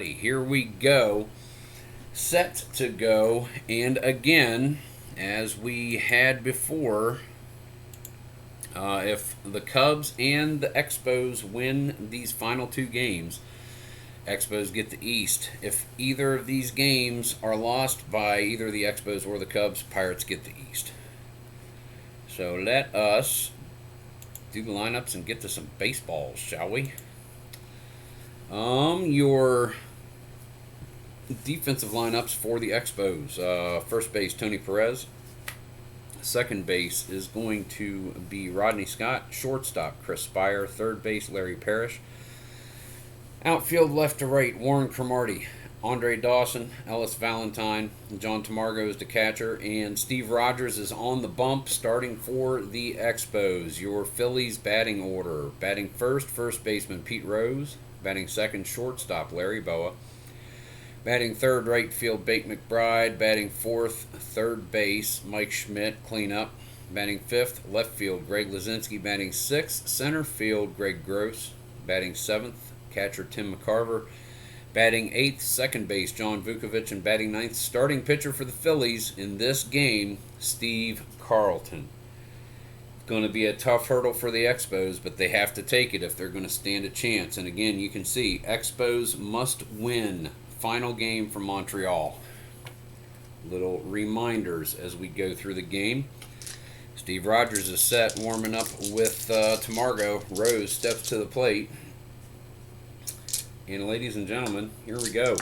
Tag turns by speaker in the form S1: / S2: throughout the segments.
S1: Here we go, set to go, and again, as we had before, if the Cubs and the Expos win these final two games, Expos get the East. If either of these games are lost by either the Expos or the Cubs, Pirates get the East. So let us do the lineups and get to some baseballs, shall we? Your defensive lineups for the Expos. First base, Tony Perez. Second base is going to be Rodney Scott. Shortstop, Chris Spire. Third base, Larry Parrish. Outfield, left to right, Warren Cromartie, Andre Dawson, Ellis Valentine, John Tamargo is the catcher, and Steve Rogers is on the bump starting for the Expos. Your Phillies batting order. Batting first, first baseman Pete Rose. Batting second, shortstop Larry Boa. Batting third, right field, Bake McBride. Batting fourth, third base, Mike Schmidt, cleanup. Batting fifth, left field, Greg Lazinski. Batting sixth, center field, Greg Gross. Batting seventh, catcher Tim McCarver. Batting eighth, second base, John Vukovic. And batting ninth, starting pitcher for the Phillies in this game, Steve Carlton. Going to be a tough hurdle for the Expos, but they have to take it if they're going to stand a chance. And again, you can see Expos must win. Final game for Montreal. Little reminders as we go through the game. Steve Rogers is set, warming up with Tamargo. Rose steps to the plate. And ladies and gentlemen, here we go.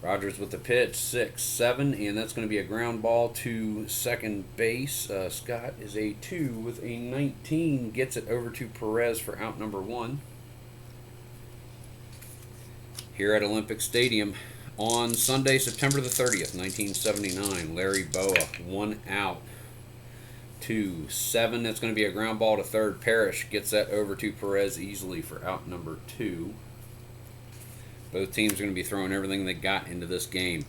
S1: Rogers with the pitch, 6-7, and that's going to be a ground ball to second base. Scott is a 2 with a 19, gets it over to Perez for out number 1. Here at Olympic Stadium on Sunday, September the 30th, 1979, Larry Boa, 1 out. 2-7, that's going to be a ground ball to third. Parrish gets that over to Perez easily for out number 2. Both teams are going to be throwing everything they got into this game.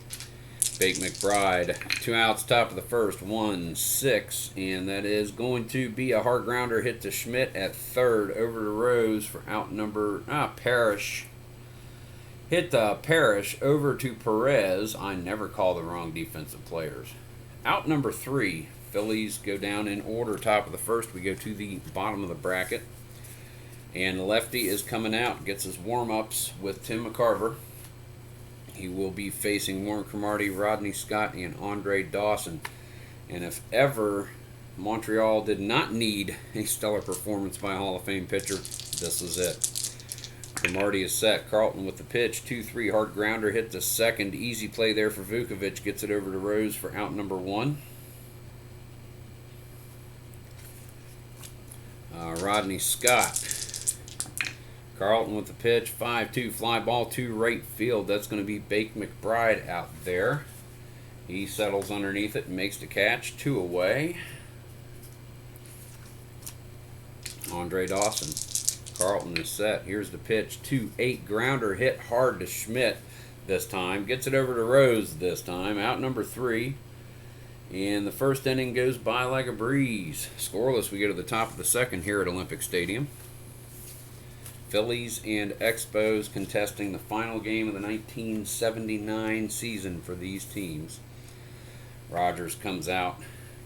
S1: Bake McBride, 2 outs, top of the first, 1-6, and that is going to be a hard grounder hit to Schmidt at third, over to Rose for out number, Parrish. Hit the Parrish over to Perez. I never call the wrong defensive players. Out number 3, Phillies go down in order, top of the first. We go to the bottom of the bracket. And lefty is coming out, gets his warm-ups with Tim McCarver. He will be facing Warren Cromartie, Rodney Scott, and Andre Dawson. And if ever Montreal did not need a stellar performance by a Hall of Fame pitcher, this is it. Cromartie is set. Carlton with the pitch, 2-3, hard grounder, hit to second. Easy play there for Vukovic, gets it over to Rose for out number 1. Rodney Scott. Carlton with the pitch, 5-2, fly ball to right field. That's going to be Bake McBride out there. He settles underneath it and makes the catch, 2 away. Andre Dawson. Carlton is set. Here's the pitch, 2-8, grounder hit hard to Schmidt this time. Gets it over to Rose this time, out number 3. And the first inning goes by like a breeze. Scoreless, we go to the top of the second here at Olympic Stadium. Phillies and Expos contesting the final game of the 1979 season for these teams. Rogers comes out,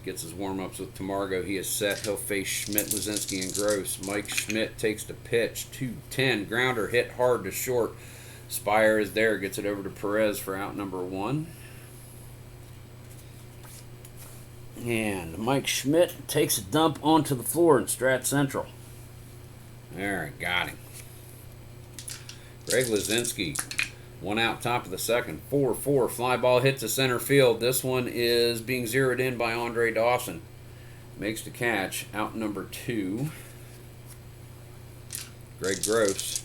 S1: gets his warm-ups with Tamargo. He is set. He'll face Schmidt, Lazinski, and Gross. Mike Schmidt takes the pitch, 2-10, grounder hit hard to short. Spire is there, gets it over to Perez for out number 1. And Mike Schmidt takes a dump onto the floor in Strat Central. There, got him. Greg Lazinski, 1 out, top of the second, 4-4, fly ball hit to center field. This one is being zeroed in by Andre Dawson. Makes the catch, out number 2. Greg Gross.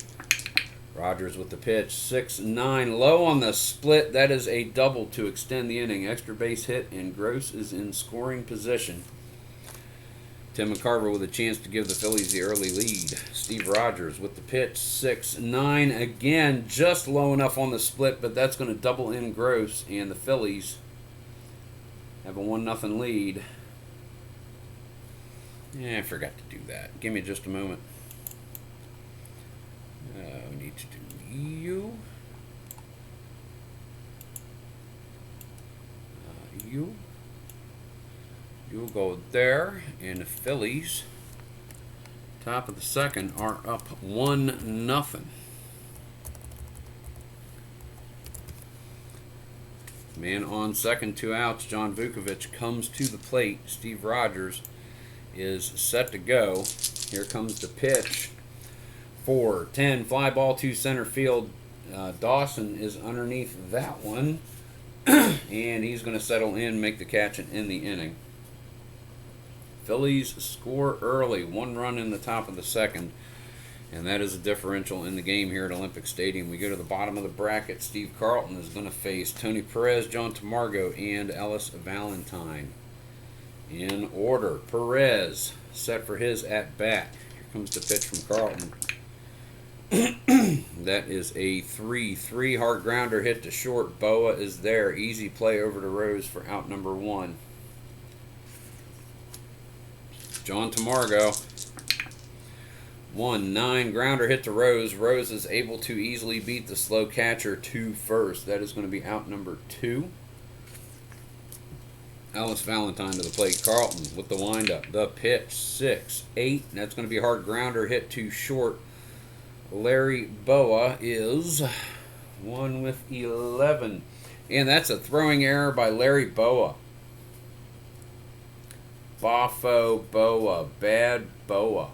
S1: Rogers with the pitch, 6-9, low on the split. That is a double to extend the inning. Extra base hit, and Gross is in scoring position. Tim McCarver with a chance to give the Phillies the early lead. Steve Rogers with the pitch, 6-9. Again, just low enough on the split, but that's going to double in Gross, and the Phillies have a 1-0 lead. Yeah, I forgot to do that. Give me just a moment. We need to do you. You'll go there, and the Phillies, top of the second, are up 1-0. Man on second, 2 outs. John Vukovic comes to the plate. Steve Rogers is set to go. Here comes the pitch. 4-10, fly ball to center field. Dawson is underneath that one. And he's going to settle in, make the catch, and end the inning. Phillies score early, 1 run in the top of the second, and that is a differential in the game here at Olympic Stadium. We go to the bottom of the bracket. Steve Carlton is going to face Tony Perez, John Tamargo, and Ellis Valentine. In order, Perez set for his at-bat. Here comes the pitch from Carlton. That is a 3-3 hard grounder hit to short. Boa is there. Easy play over to Rose for out number 1. John Tamargo. 1-9 grounder hit to Rose. Rose is able to easily beat the slow catcher to first. That is going to be out number 2. Ellis Valentine to the plate. Carlton with the windup. The pitch. 6-8. That's going to be a hard grounder hit to short. Larry Boa is 1 with 11. And that's a throwing error by Larry Boa. Boffo Boa. Bad Boa.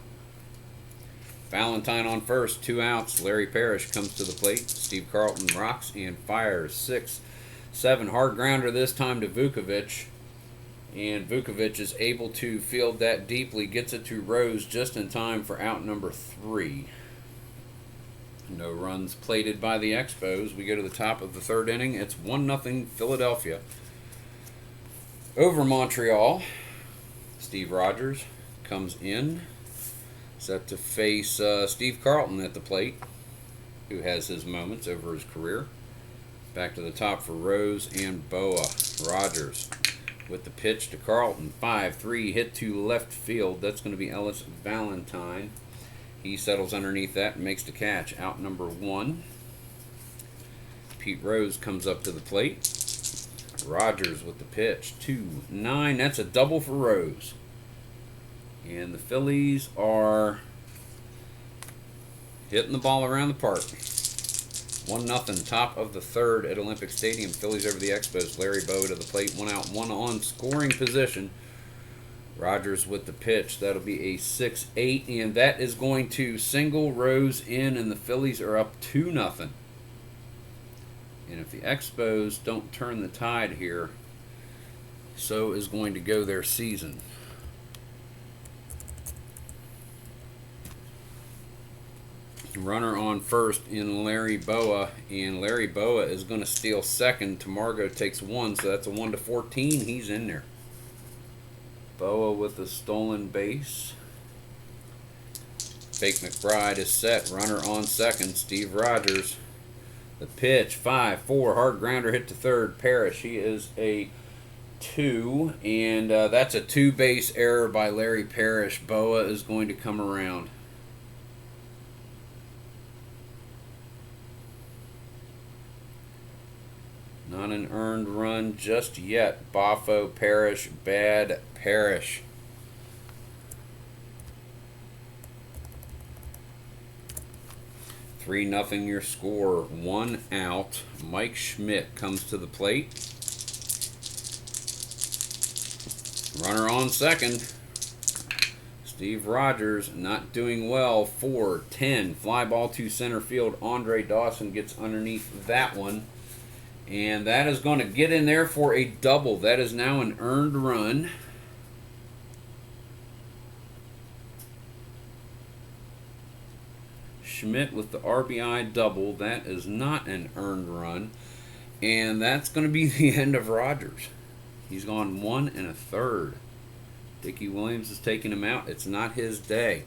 S1: Valentine on first. 2 outs. Larry Parrish comes to the plate. Steve Carlton rocks and fires. 6-7 hard grounder this time to Vukovic. And Vukovic is able to field that deeply. Gets it to Rose just in time for out number 3. No runs plated by the Expos. We go to the top of the third inning. It's 1-0 Philadelphia over Montreal. Steve Rogers comes in, set to face Steve Carlton at the plate, who has his moments over his career. Back to the top for Rose and Boa. Rogers with the pitch to Carlton. 5-3 hit to left field. That's going to be Ellis Valentine. He settles underneath that and makes the catch. Out number 1. Pete Rose comes up to the plate. Rogers with the pitch. 2-9. That's a double for Rose. And the Phillies are hitting the ball around the park. 1-0, top of the third at Olympic Stadium. Phillies over the Expos. Larry Boa to the plate. 1 out, 1 on, scoring position. Rogers with the pitch. That'll be a 6-8, and that is going to single Rose in, and the Phillies are up 2-0. And if the Expos don't turn the tide here, so is going to go their season. Runner on first in Larry Boa, and Larry Boa is going to steal second. Tamargo takes 1, so that's a 1-14. He's in there. Boa with the stolen base. Fake McBride is set. Runner on second. Steve Rogers. The pitch. 5-4 hard grounder hit to third. Parrish. He is a 2, and that's a 2-base error by Larry Parrish. Boa is going to come around. Not an earned run just yet. Boffo, Parrish, bad Parrish. Three nothing your score. 1 out. Mike Schmidt comes to the plate. Runner on second. Steve Rogers not doing well. 4-10. Fly ball to center field. Andre Dawson gets underneath that one. And that is going to get in there for a double. That is now an earned run. Schmidt with the RBI double. That is not an earned run. And that's going to be the end of Rogers. He's gone 1 1/3. Dickie Williams is taking him out. It's not his day.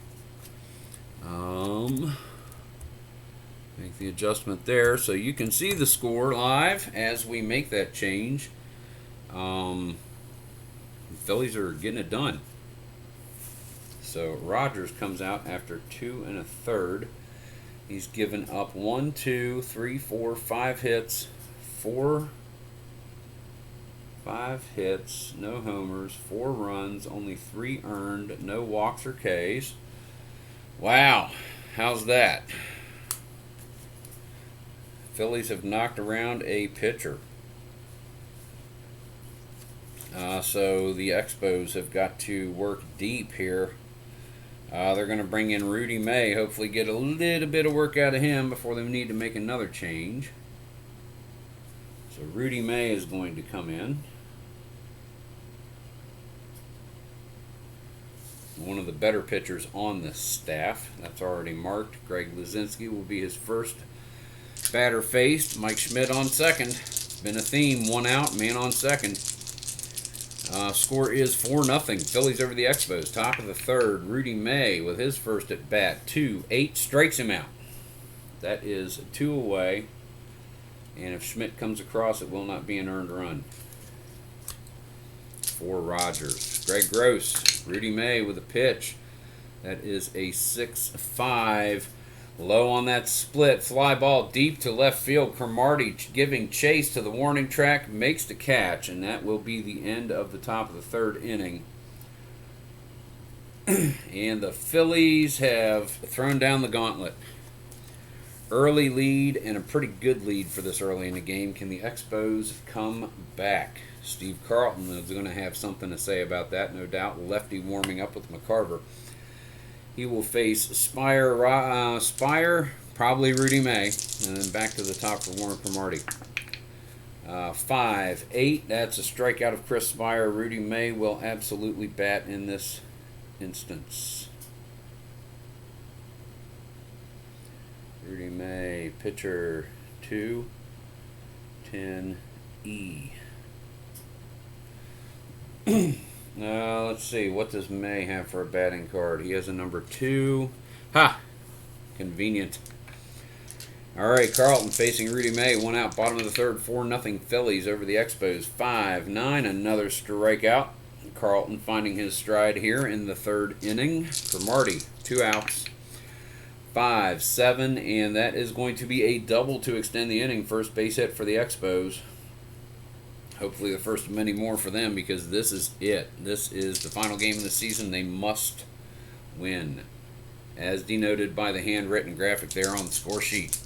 S1: Make the adjustment there so you can see the score live as we make that change. The Phillies are getting it done. So Rogers comes out after 2 1/3. He's given up 1, 2, 3, 4, 5 hits, 4 5 hits, no homers, 4 runs, only 3 earned, no walks or Ks. Wow, how's that? Phillies have knocked around a pitcher. So the Expos have got to work deep here. They're going to bring in Rudy May, hopefully get a little bit of work out of him before they need to make another change. So Rudy May is going to come in. One of the better pitchers on the staff. That's already marked. Greg Lazinski will be his first batter faced. Mike Schmidt on second. It's been a theme. 1 out, man on second. Score is 4-0. Phillies over the Expos. Top of the third. Rudy May with his first at bat. 2-8 strikes him out. That is 2 away. And if Schmidt comes across, it will not be an earned run. For Rogers. Greg Gross. Rudy May with a pitch. That is a 6-5. Low on that split. Fly ball deep to left field. Cromartie giving chase to the warning track. Makes the catch. And that will be the end of the top of the third inning. And the Phillies have thrown down the gauntlet. Early lead and a pretty good lead for this early in the game. Can the Expos come back? Steve Carlton is going to have something to say about that, no doubt. Lefty warming up with McCarver. He will face Spire, probably Rudy May, and then back to the top for Warren Cromartie. 5-8, that's a strikeout of Chris Spire. Rudy May will absolutely bat in this instance. Rudy May, pitcher 2, 10E. Let's see. What does May have for a batting card? He has a number 2. Ha! Convenient. All right, Carlton facing Rudy May. 1 out, bottom of the third. 4-0 Phillies over the Expos. 5-9, another strikeout. Carlton finding his stride here in the third inning. Cromartie, 2 outs. 5-7, and that is going to be a double to extend the inning. First base hit for the Expos. Hopefully the first of many more for them, because this is it. This is the final game of the season. They must win, as denoted by the handwritten graphic there on the score sheet.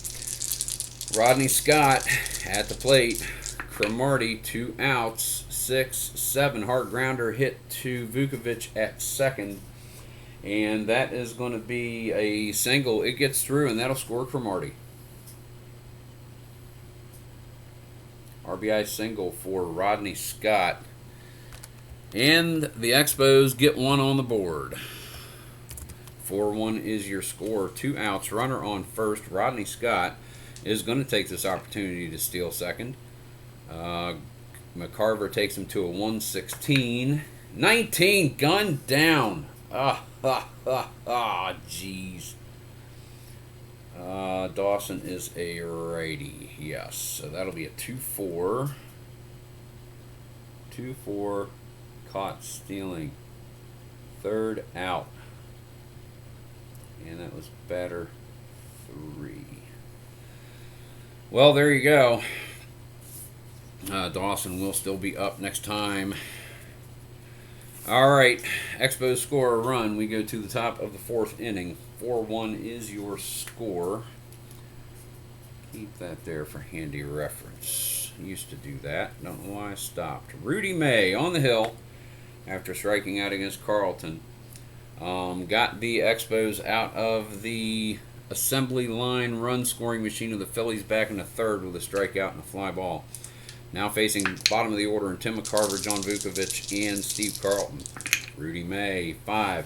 S1: Rodney Scott at the plate. Cromartie, 2 outs. 6-7 hard grounder hit to Vukovic at second. And that is going to be a single. It gets through, and that'll score Cromartie. RBI single for Rodney Scott. And the Expos get 1 on the board. 4-1 is your score. 2 outs. Runner on first. Rodney Scott is going to take this opportunity to steal second. McCarver takes him to a 116. 19, gun down. Jeez. Dawson is a righty. Yes, so that'll be a 2-4. 2-4, caught stealing. Third out. And that was batter 3. Well, there you go. Dawson will still be up next time. All right, Expos score a run. We go to the top of the fourth inning. 4-1 is your score. Keep that there for handy reference. Used to do that. Don't know why I stopped. Rudy May on the hill after striking out against Carlton. Got the Expos out of the assembly line run scoring machine of the Phillies back in the third with a strikeout and a fly ball. Now facing bottom of the order in Tim McCarver, John Vukovic, and Steve Carlton. Rudy May, 5-7,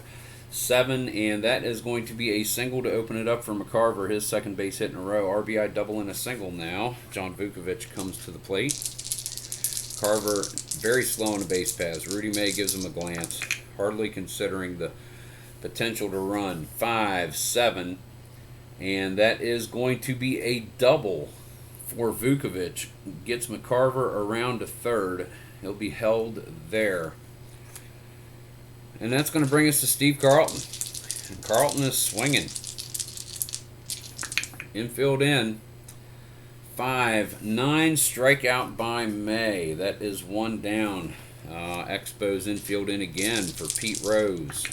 S1: and that is going to be a single to open it up for McCarver, his second base hit in a row. RBI double and a single now. John Vukovic comes to the plate. Carver very slow on the base paths. Rudy May gives him a glance, hardly considering the potential to run. 5-7, and that is going to be a double for Vukovic. Gets McCarver around to third. He'll be held there. And that's going to bring us to Steve Carlton. And Carlton is swinging. Infield in. 5, 9, strikeout by May. That is one down. Expos infield in again for Pete Rose.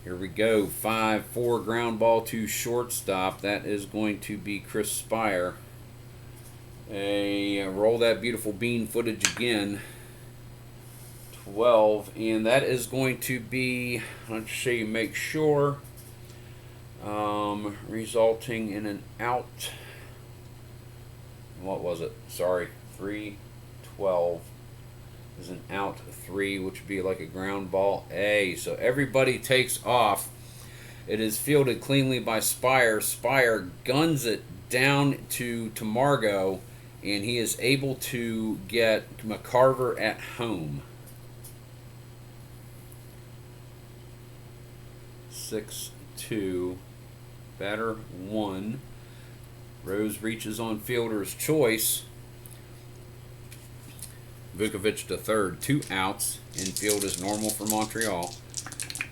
S1: Here we go. 5, 4, ground ball to shortstop. That is going to be Chris Spire. Roll that beautiful bean footage again. 12, and that is going to be, let's see, make sure, resulting in an out. What was it? Sorry, 3, 12 is an out 3, which would be like a ground ball A. So everybody takes off. It is fielded cleanly by Spire. Spire guns it down to Margot, and he is able to get McCarver at home. 6-2, batter 1. Rose reaches on fielder's choice. Vukovic to third, 2 outs. Infield is normal for Montreal.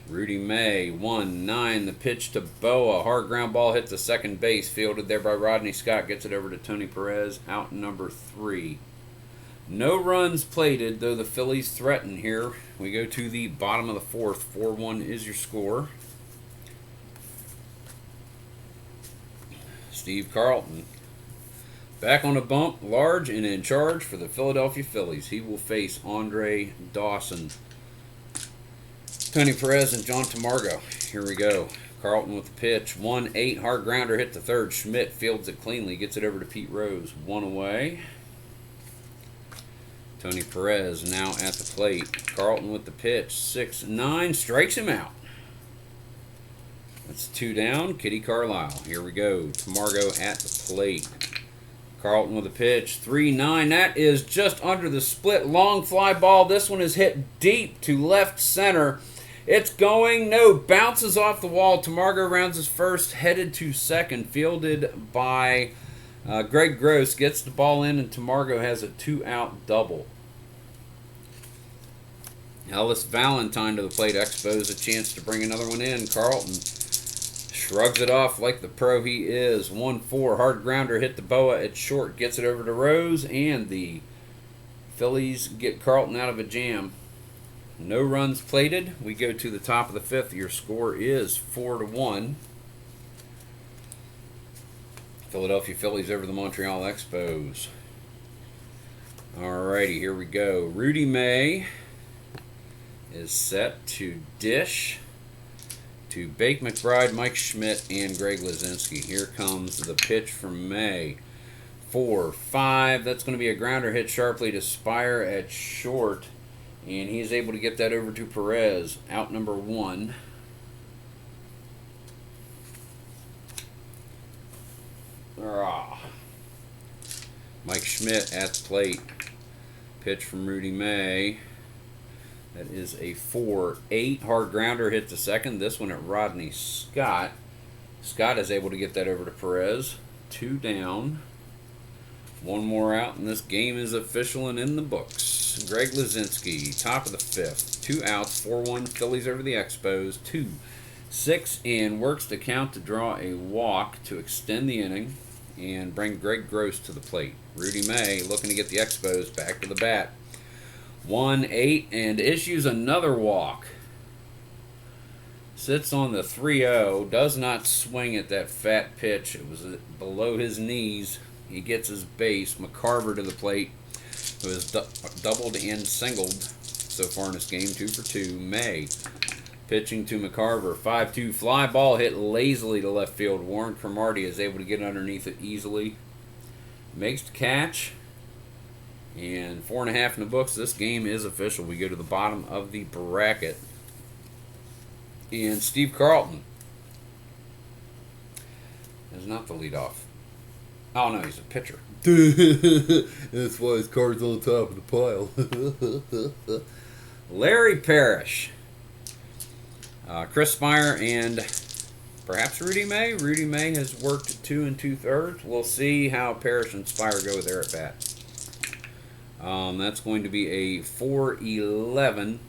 S1: Rudy May, 1-9. The pitch to Boa. Hard ground ball hit the second base. Fielded there by Rodney Scott. Gets it over to Tony Perez. Out number 3. No runs plated, though the Phillies threaten here. We go to the bottom of the 4th. 4-1 is your score. Steve Carlton back on the bump, large and in charge for the Philadelphia Phillies. He will face Andre Dawson, Tony Perez, and John Tamargo. Here we go. Carlton with the pitch. 1-8, hard grounder hit the third. Schmidt fields it cleanly, gets it over to Pete Rose. 1 away. Tony Perez now at the plate. Carlton with the pitch. 6-9, strikes him out. That's 2 down. Kitty Carlisle. Here we go. Tamargo at the plate. Carlton with a pitch. 3-9. That is just under the split. Long fly ball. This one is hit deep to left center. It's going. No. Bounces off the wall. Tamargo rounds his first. Headed to second. Fielded by Greg Gross. Gets the ball in, and Tamargo has a 2-out double. Ellis Valentine to the plate. Expos a chance to bring another one in. Carlton shrugs it off like the pro he is. 1-4, hard grounder hit the Boa at short. Gets it over to Rose, and the Phillies get Carlton out of a jam. No runs plated. We go to the top of the 5th. Your score is 4-1. Philadelphia Phillies over the Montreal Expos. Alrighty, here we go. Rudy May is set to dish to Bake McBride, Mike Schmidt, and Greg Lazinski. Here comes the pitch from May. 4-5. That's going to be a grounder hit sharply to Spire at short, and he's able to get that over to Perez. Out number 1. Mike Schmidt at the plate. Pitch from Rudy May. That is a 4-8. Hard grounder hit to second. This one at Rodney Scott. Scott is able to get that over to Perez. 2 down. 1 more out, and this game is official and in the books. Greg Lazinski, top of the 5th. 2 outs, 4-1 Phillies over the Expos. 2-6, and works the count to draw a walk to extend the inning and bring Greg Gross to the plate. Rudy May looking to get the Expos back to the bat. 1-8, and issues another walk. Sits on the 3-0. Does not swing at that fat pitch. It was below his knees. He gets his base. McCarver to the plate, who has doubled and singled so far in this game. 2 for 2. May pitching to McCarver. 5-2 fly ball hit lazily to left field. Warren Cromartie is able to get underneath it easily. Makes the catch. And 4.5 in the books. This game is official. We go to the bottom of the bracket. And Steve Carlton is not the leadoff. Oh, no, he's a pitcher.
S2: That's why his card's on top of the pile.
S1: Larry Parrish. Chris Spire and perhaps Rudy May. Rudy May has worked 2 2/3. We'll see how Parrish and Spire go there at bat. That's going to be a 4-11.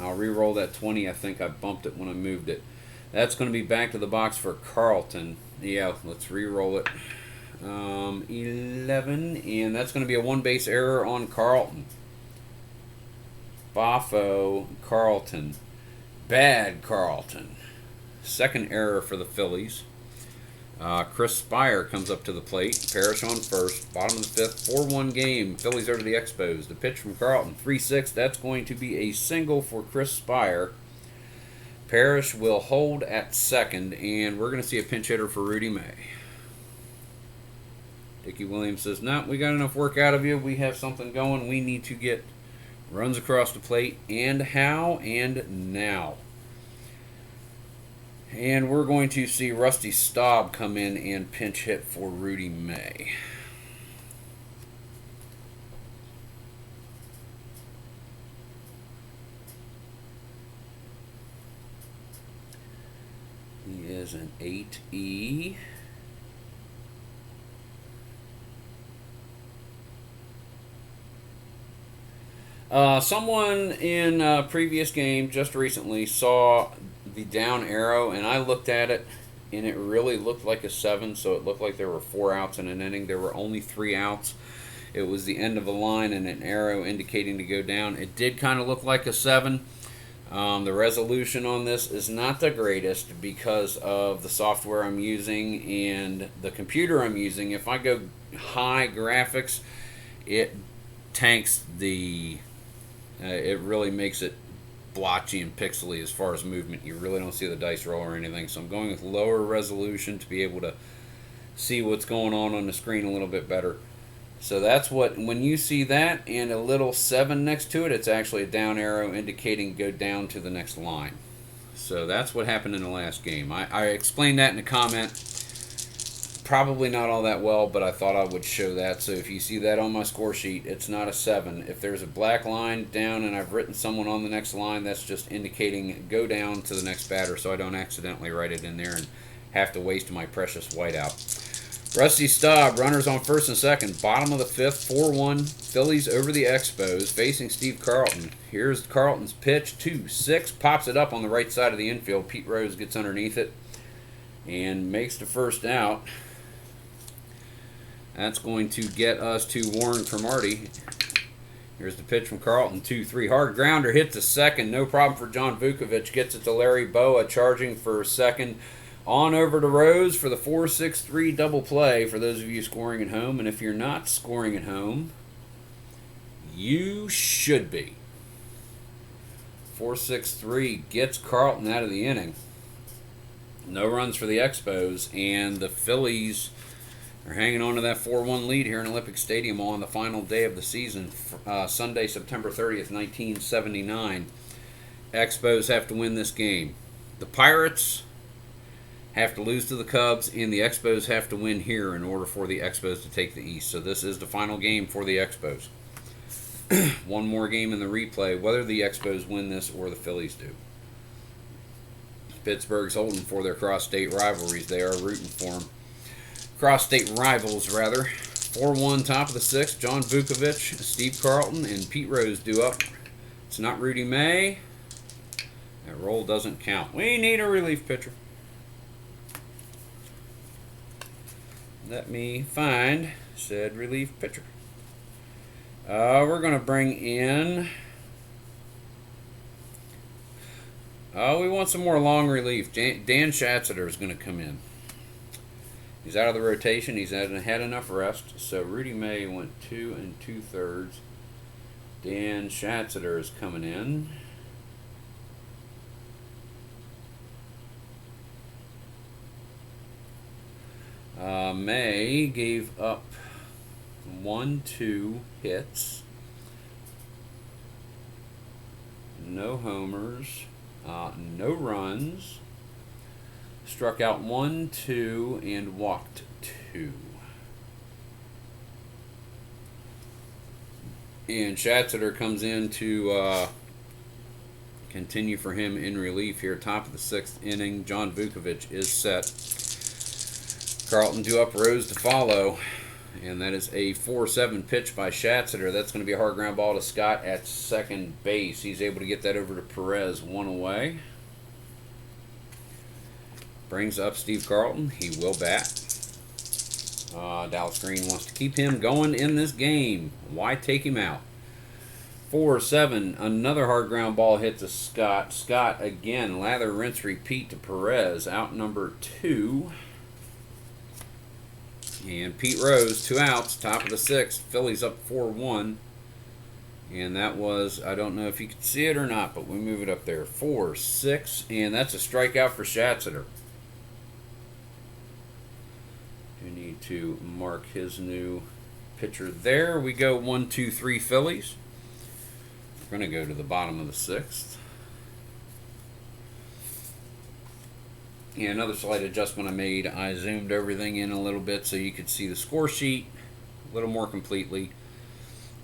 S1: I'll re-roll that 20. I think I bumped it when I moved it. That's going to be back to the box for Carlton. Yeah, let's re-roll it. 11, and that's going to be a one-base error on Carlton. Boffo, Carlton. Bad Carlton. Second error for the Phillies. Chris Spire comes up to the plate. Parrish on first. Bottom of the fifth. 4-1 game. Phillies over to the Expos. The pitch from Carlton. 3-6. That's going to be a single for Chris Spire. Parrish will hold at second, and we're going to see a pinch hitter for Rudy May. Dickie Williams says, no, we got enough work out of you. We have something going. We need to get runs across the plate. And how? And now. And we're going to see Rusty Staub come in and pinch hit for Rudy May. He is an 8E. Someone in a previous game just recently saw the down arrow, and I looked at it, and it really looked like a 7, so it looked like there were 4 outs in an inning. There were only 3 outs. It was the end of a line and an arrow indicating to go down. It did kind of look like a 7. The resolution on this is not the greatest because of the software I'm using and the computer I'm using. If I go high graphics, it tanks the... it really makes it blotchy and pixely as far as movement. You really don't see the dice roll or anything. So I'm going with lower resolution to be able to see what's going on the screen a little bit better. So that's what, when you see that and a little 7 next to it, it's actually a down arrow indicating go down to the next line. So that's what happened in the last game. I explained that in a comment. Probably not all that well, but I thought I would show that. So if you see that on my score sheet, it's not a 7. If there's a black line down and I've written someone on the next line, that's just indicating go down to the next batter, so I don't accidentally write it in there and have to waste my precious whiteout. Rusty Staub, runners on first and second, bottom of the fifth, 4-1. Phillies over the Expos, facing Steve Carlton. Here's Carlton's pitch, 2-6, pops it up on the right side of the infield. Pete Rose gets underneath it and makes the first out. That's going to get us to Warren Cromartie. Here's the pitch from Carlton, 2-3. Hard grounder, hits a second. No problem for John Vukovic. Gets it to Larry Boa, charging for second. On over to Rose for the 4-6-3 double play for those of you scoring at home. And if you're not scoring at home, you should be. 4-6-3 gets Carlton out of the inning. No runs for the Expos, and the Phillies are hanging on to that 4-1 lead here in Olympic Stadium on the final day of the season, Sunday, September 30th, 1979. Expos have to win this game. The Pirates have to lose to the Cubs, and the Expos have to win here in order for the Expos to take the East. So this is the final game for the Expos. One more game in the replay, whether the Expos win this or the Phillies do. Pittsburgh's holding for their cross-state rivalries. They are rooting for them. Cross-state rivals, rather. 4-1, top of the sixth. John Vukovic, Steve Carlton, and Pete Rose due up. It's not Rudy May. That roll doesn't count. We need a relief pitcher. Let me find said relief pitcher. We're going to bring in... we want some more long relief. Dan Schatzeder is going to come in. He's out of the rotation. He's had enough rest. So Rudy May went 2 2/3. Dan Schatzeder is coming in. May gave up 1-2 hits. No homers. No runs. Struck out 1, 2, and walked 2. And Schatzeder comes in to continue for him in relief here. Top of the sixth inning. John Vukovic is set. Carlton due up, Rose to follow. And that is a 4-7 pitch by Schatzeder. That's going to be a hard ground ball to Scott at second base. He's able to get that over to Perez, 1 away. Brings up Steve Carlton. He will bat. Dallas Green wants to keep him going in this game. Why take him out? 4-7. Another hard ground ball hit to Scott. Scott again. Lather, rinse, repeat to Perez. Out number 2. And Pete Rose, 2 outs. Top of the 6th. Phillies up 4-1. And that was, I don't know if you can see it or not, but we move it up there. 4-6. And that's a strikeout for Schatzeder. We need to mark his new pitcher there. We go 1, 2, 3 Phillies. We're going to go to the bottom of the 6th. And another slight adjustment I made. I zoomed everything in a little bit so you could see the score sheet a little more completely.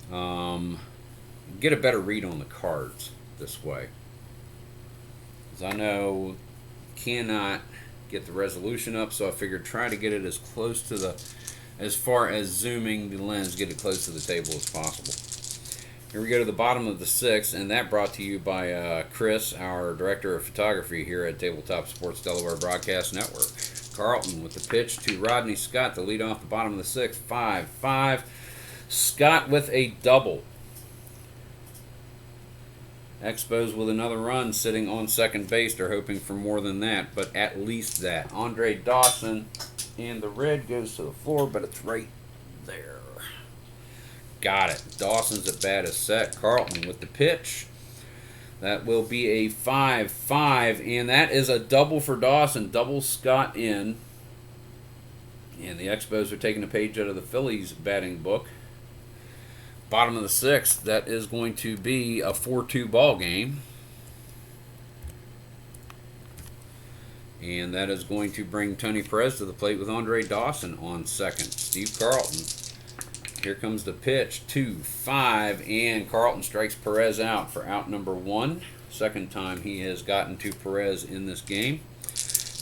S1: Get a better read on the cards this way. Because I know cannot get the resolution up, so I figured try to get it as close to the, as far as zooming the lens, get it close to the table as possible. Here we go to the bottom of the 6th, and that brought to you by Chris, our director of photography here at Tabletop Sports Delaware Broadcast Network. Carlton with the pitch to Rodney Scott to lead off the bottom of the 6th. 5-5. Scott with a double. Expos with another run sitting on second base. They're hoping for more than that, but at least that. Andre Dawson, and the red goes to the floor, but it's right there. Got it. Dawson's at bat is set. Carlton with the pitch. That will be a 5-5, and that is a double for Dawson. Double Scott in. And the Expos are taking a page out of the Phillies batting book. Bottom of the 6th, that is going to be a 4-2 ball game. And that is going to bring Tony Perez to the plate with Andre Dawson on second. Steve Carlton. Here comes the pitch. 2-5, and Carlton strikes Perez out for out number 1. Second time he has gotten to Perez in this game.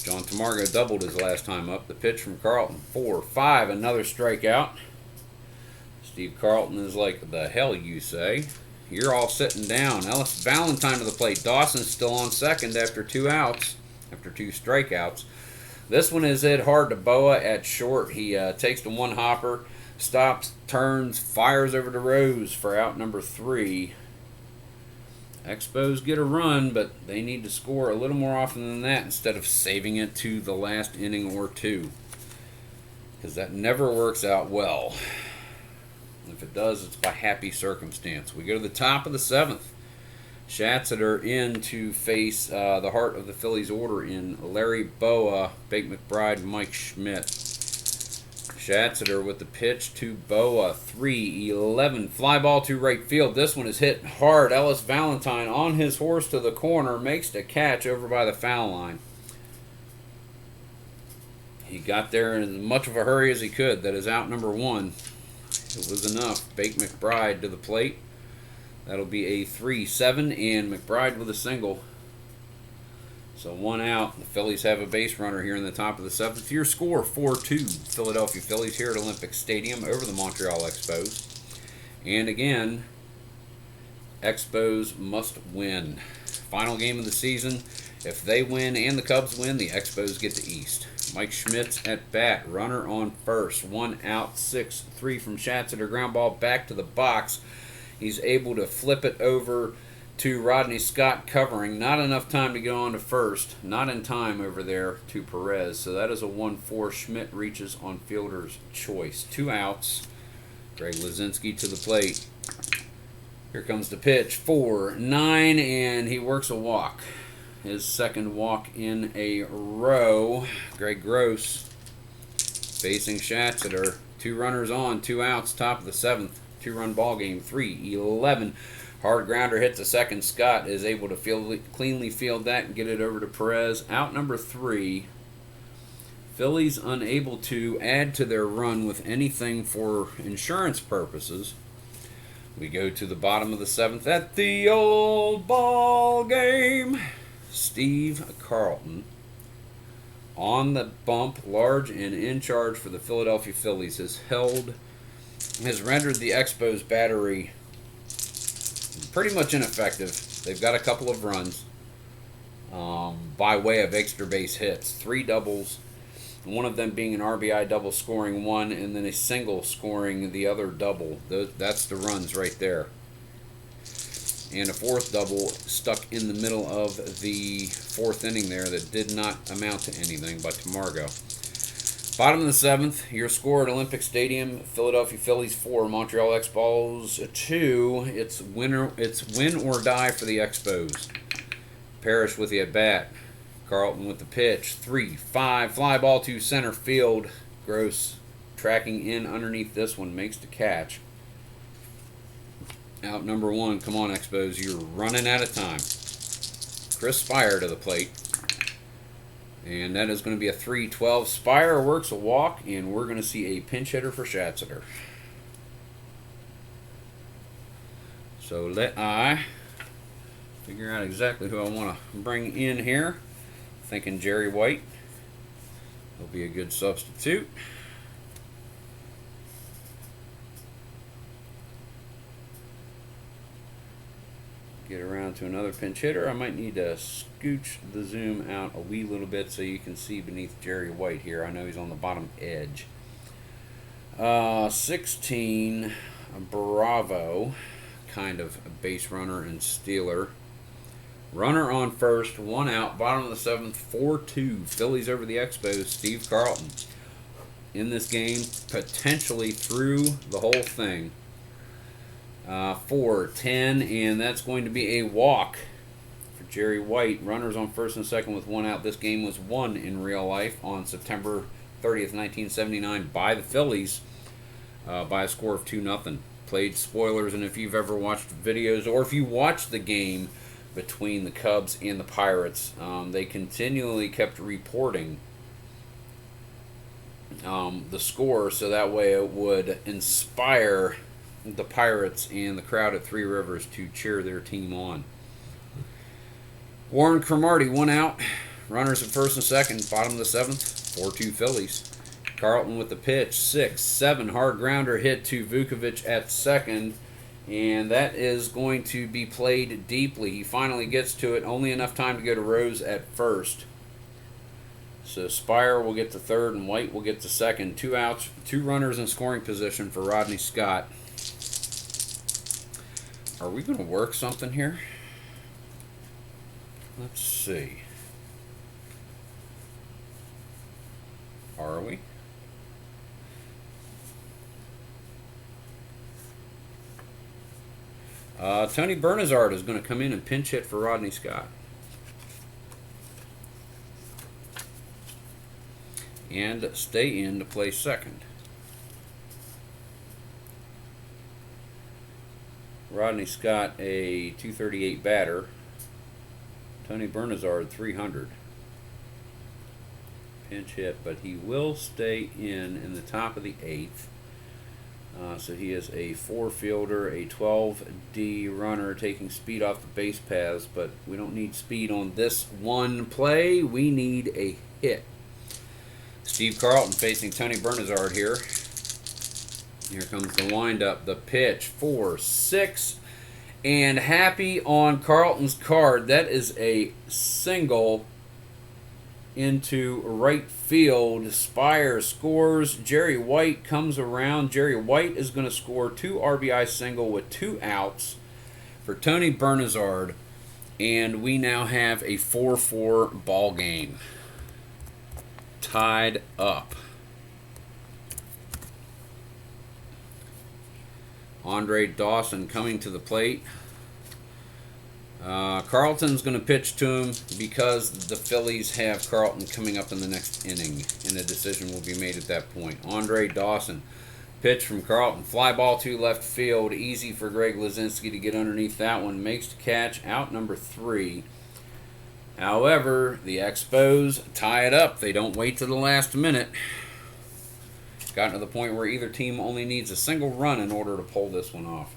S1: John Tamargo doubled his last time up. The pitch from Carlton. 4-5, another strikeout. Steve Carlton is like, the hell you say? You're all sitting down. Ellis Valentine to the plate. Dawson's still on second after 2 outs, after 2 strikeouts. This one is hit hard to Boa at short. He takes the one hopper, stops, turns, fires over to Rose for out number 3. Expos get a run, but they need to score a little more often than that instead of saving it to the last inning or 2. Because that never works out well. If it does, it's by happy circumstance. We go to the top of the 7th. Schatzeder in to face the heart of the Phillies order in Larry Boa, Bake McBride, Mike Schmidt. Schatzeder with the pitch to Boa. 3-11. Fly ball to right field. This one is hit hard. Ellis Valentine on his horse to the corner. Makes the catch over by the foul line. He got there in as much of a hurry as he could. That is out number 1. It was enough. Bake McBride to the plate. That'll be a 3-7, and McBride with a single. So 1 out. The Phillies have a base runner here in the top of the 7th. Your score, 4-2. Philadelphia Phillies here at Olympic Stadium over the Montreal Expos. And again, Expos must win. Final game of the season. If they win and the Cubs win, the Expos get the East. Mike Schmidt's at bat. Runner on first. 1 out, 6-3 from Schatzeder. Ground ball back to the box. He's able to flip it over to Rodney Scott covering. Not enough time to go on to first. Not in time over there to Perez. So that is a 1-4. Schmidt reaches on fielder's choice. 2 outs. Greg Lazinski to the plate. Here comes the pitch. 4-9, and he works a walk. His second walk in a row. Greg Gross facing Schatzeder. 2 runners on, 2 outs, top of the 7th. 2-run ball game. 3-11. Hard grounder hits the second. Scott is able to cleanly field that and get it over to Perez. Out number 3. Phillies unable to add to their run with anything for insurance purposes. We go to the bottom of the 7th at the old ball game. Steve Carlton on the bump, large and in charge for the Philadelphia Phillies, has rendered the Expos battery pretty much ineffective. They've got a couple of runs by way of extra base hits, 3 doubles one of them being an RBI double scoring one, and then a single scoring the other double. That's the runs right there. And a fourth double stuck in the middle of the fourth inning there that did not amount to anything but to Margot. Bottom of the seventh, your score at Olympic Stadium: Philadelphia Phillies 4, Montreal Expos 2. It's win or die for the Expos. Parrish with the at bat. Carlton with the pitch. 3-5. Fly ball to center field. Gross tracking in underneath this one, makes the catch. Out number 1. Come on, Expos. You're running out of time. Chris Spire to the plate. And that is going to be a 3-12. Spire works a walk, and we're going to see a pinch hitter for Schatzeder. So let I figure out exactly who I want to bring in here. Thinking Jerry White will be a good substitute. Get around to another pinch hitter. I might need to scooch the zoom out a wee little bit so you can see beneath Jerry White here. I know he's on the bottom edge. 16, Bravo, kind of a base runner and stealer. Runner on first, 1 out, bottom of the seventh, 4-2. Phillies over the Expos. Steve Carlton in this game, potentially through the whole thing. 4-10, and that's going to be a walk for Jerry White. Runners on first and second with 1 out. This game was won in real life on September 30th, 1979 by the Phillies by a score of 2-0. Played spoilers, and if you've ever watched videos or if you watched the game between the Cubs and the Pirates, they continually kept reporting the score so that way it would inspire the Pirates and the crowd at Three Rivers to cheer their team on. Warren Cromartie, 1 out. Runners at first and second, bottom of the seventh, 4-2 Phillies. Carlton with the pitch, 6-7 hard grounder hit to Vukovic at second, and that is going to be played deeply. He finally gets to it, only enough time to go to Rose at first. So Spire will get to third and White will get to second. 2 outs, 2 runners in scoring position for Rodney Scott. Are we going to work something here? Let's see. Are we? Tony Bernazard is going to come in and pinch hit for Rodney Scott. And stay in to play second. Rodney Scott, a 238 batter. Tony Bernazard, 300. Pinch hit, but he will stay in the top of the 8th. So he is a 4-fielder, a 12D runner, taking speed off the base paths, but we don't need speed on this one play. We need a hit. Steve Carlton facing Tony Bernazard here. Here comes the windup, the pitch, 4-6, and happy on Carlton's card. That is a single into right field. Spire scores. Jerry White comes around. Jerry White is going to score 2 RBI single with 2 outs for Tony Bernazard, and we now have a 4-4 ball game. Tied up. Andre Dawson coming to the plate. Carlton's going to pitch to him because the Phillies have Carlton coming up in the next inning, and a decision will be made at that point. Andre Dawson, pitch from Carlton. Fly ball to left field. Easy for Greg Lazinski to get underneath that one. Makes the catch. Out number 3. However, the Expos tie it up. They don't wait to the last minute. Gotten to the point where either team only needs a single run in order to pull this one off.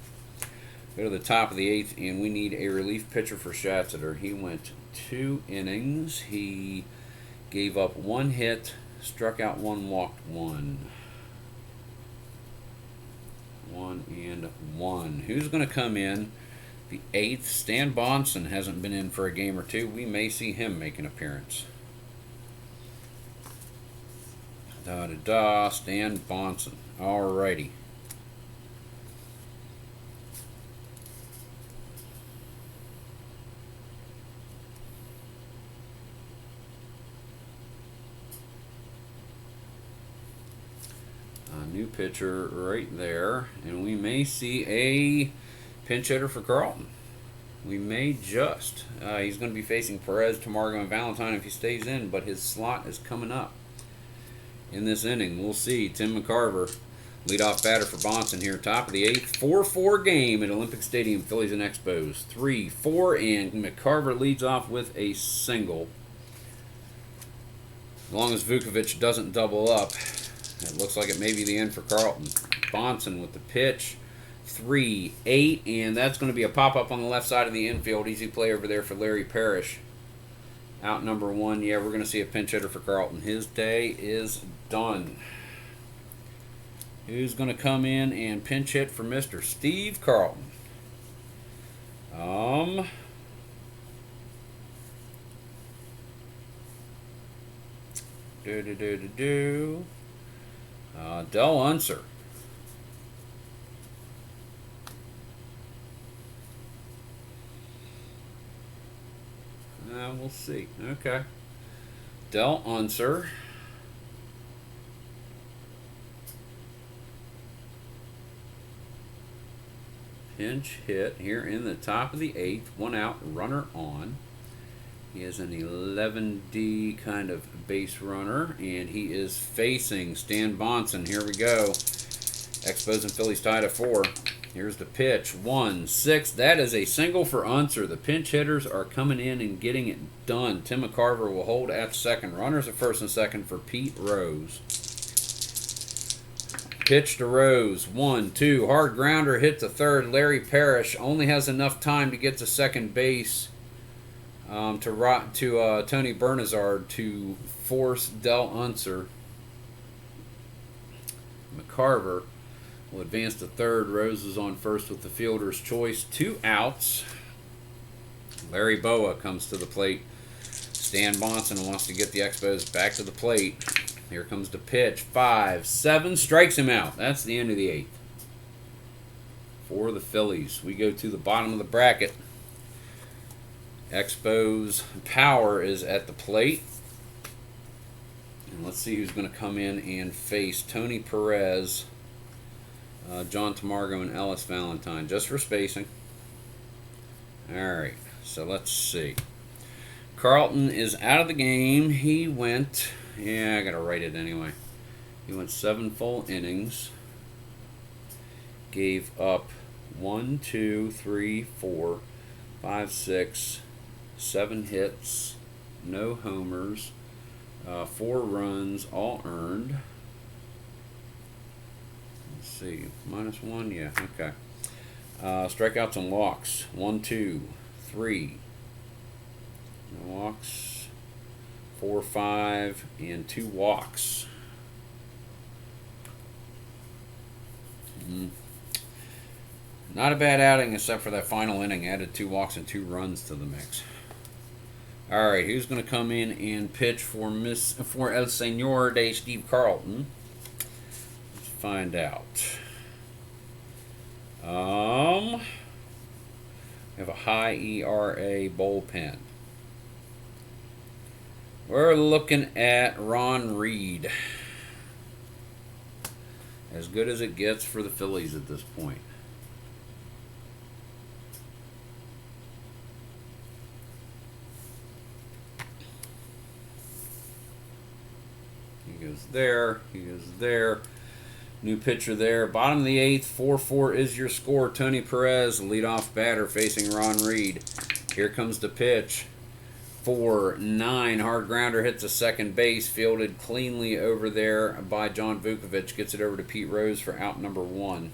S1: Go to the top of the 8th, and we need a relief pitcher for Schatzeder. He went 2 innings. He gave up 1 hit, struck out 1, walked 1. 1-1. Who's going to come in? The 8th, Stan Bonson hasn't been in for a game or 2. We may see him make an appearance. Da-da-da, Stan Bonson. Alrighty. A new pitcher right there. And we may see a pinch hitter for Carlton. We may just. He's going to be facing Perez, Tamargo, and Valentine if he stays in, but his slot is coming up in this inning. We'll see. Tim McCarver, leadoff batter for Bonson here, top of the 8th. 4-4 game at Olympic Stadium, Phillies and Expos. 3-4, and McCarver leads off with a single. As long as Vukovic doesn't double up, it looks like it may be the end for Carlton. Bonson with the pitch. 3-8, and that's going to be a pop-up on the left side of the infield. Easy play over there for Larry Parrish. Out number 1. Yeah, we're going to see a pinch hitter for Carlton. His day is done. Who's going to come in and pinch hit for Mr. Steve Carlton? Del Unser. We'll see. Okay. Del Unser. Pinch hit here in the top of the 8th. 1 out, runner on. He is an 11D kind of base runner, and he is facing Stan Bonson. Here we go. Expos and Phillies tied at 4. Here's the pitch. 1-6. That is a single for Unser. The pinch hitters are coming in and getting it done. Tim McCarver will hold at second. Runners at first and second for Pete Rose. Pitch to Rose. 1-2. Hard grounder hit to third. Larry Parrish only has enough time to get to second base to Tony Bernazard to force Del Unser. McCarver will advance to third. Rose is on first with the fielder's choice. 2 outs. Larry Boa comes to the plate. Stan Bonson wants to get the Expos back to the plate. Here comes the pitch. 5-7. Strikes him out. That's the end of the 8th. For the Phillies. We go to the bottom of the bracket. Expos Power is at the plate. And let's see who's going to come in and face Tony Perez, John Tamargo, and Ellis Valentine, just for spacing. Alright, so let's see. Carlton is out of the game. He went, I gotta write it anyway. He went 7 full innings. Gave up 1, 2, 3, 4, 5, 6, 7 hits, no homers, 4 runs, all earned. Let's see, -1, yeah, okay. Strikeouts and walks, 1, 2, 3. No walks, 4, 5, and 2 walks. Not a bad outing except for that final inning. Added 2 walks and 2 runs to the mix. Alright, who's going to come in and pitch for El Senor de Steve Carlton? Let's find out. We have a high ERA bullpen. We're looking at Ron Reed. As good as it gets for the Phillies at this point. He goes there. He goes there. New pitcher there. Bottom of the 8th. 4-4 is your score. Tony Perez, leadoff batter, facing Ron Reed. Here comes the pitch. 4-9. Hard grounder hits a second base. Fielded cleanly over there by John Vukovic. Gets it over to Pete Rose for out number 1.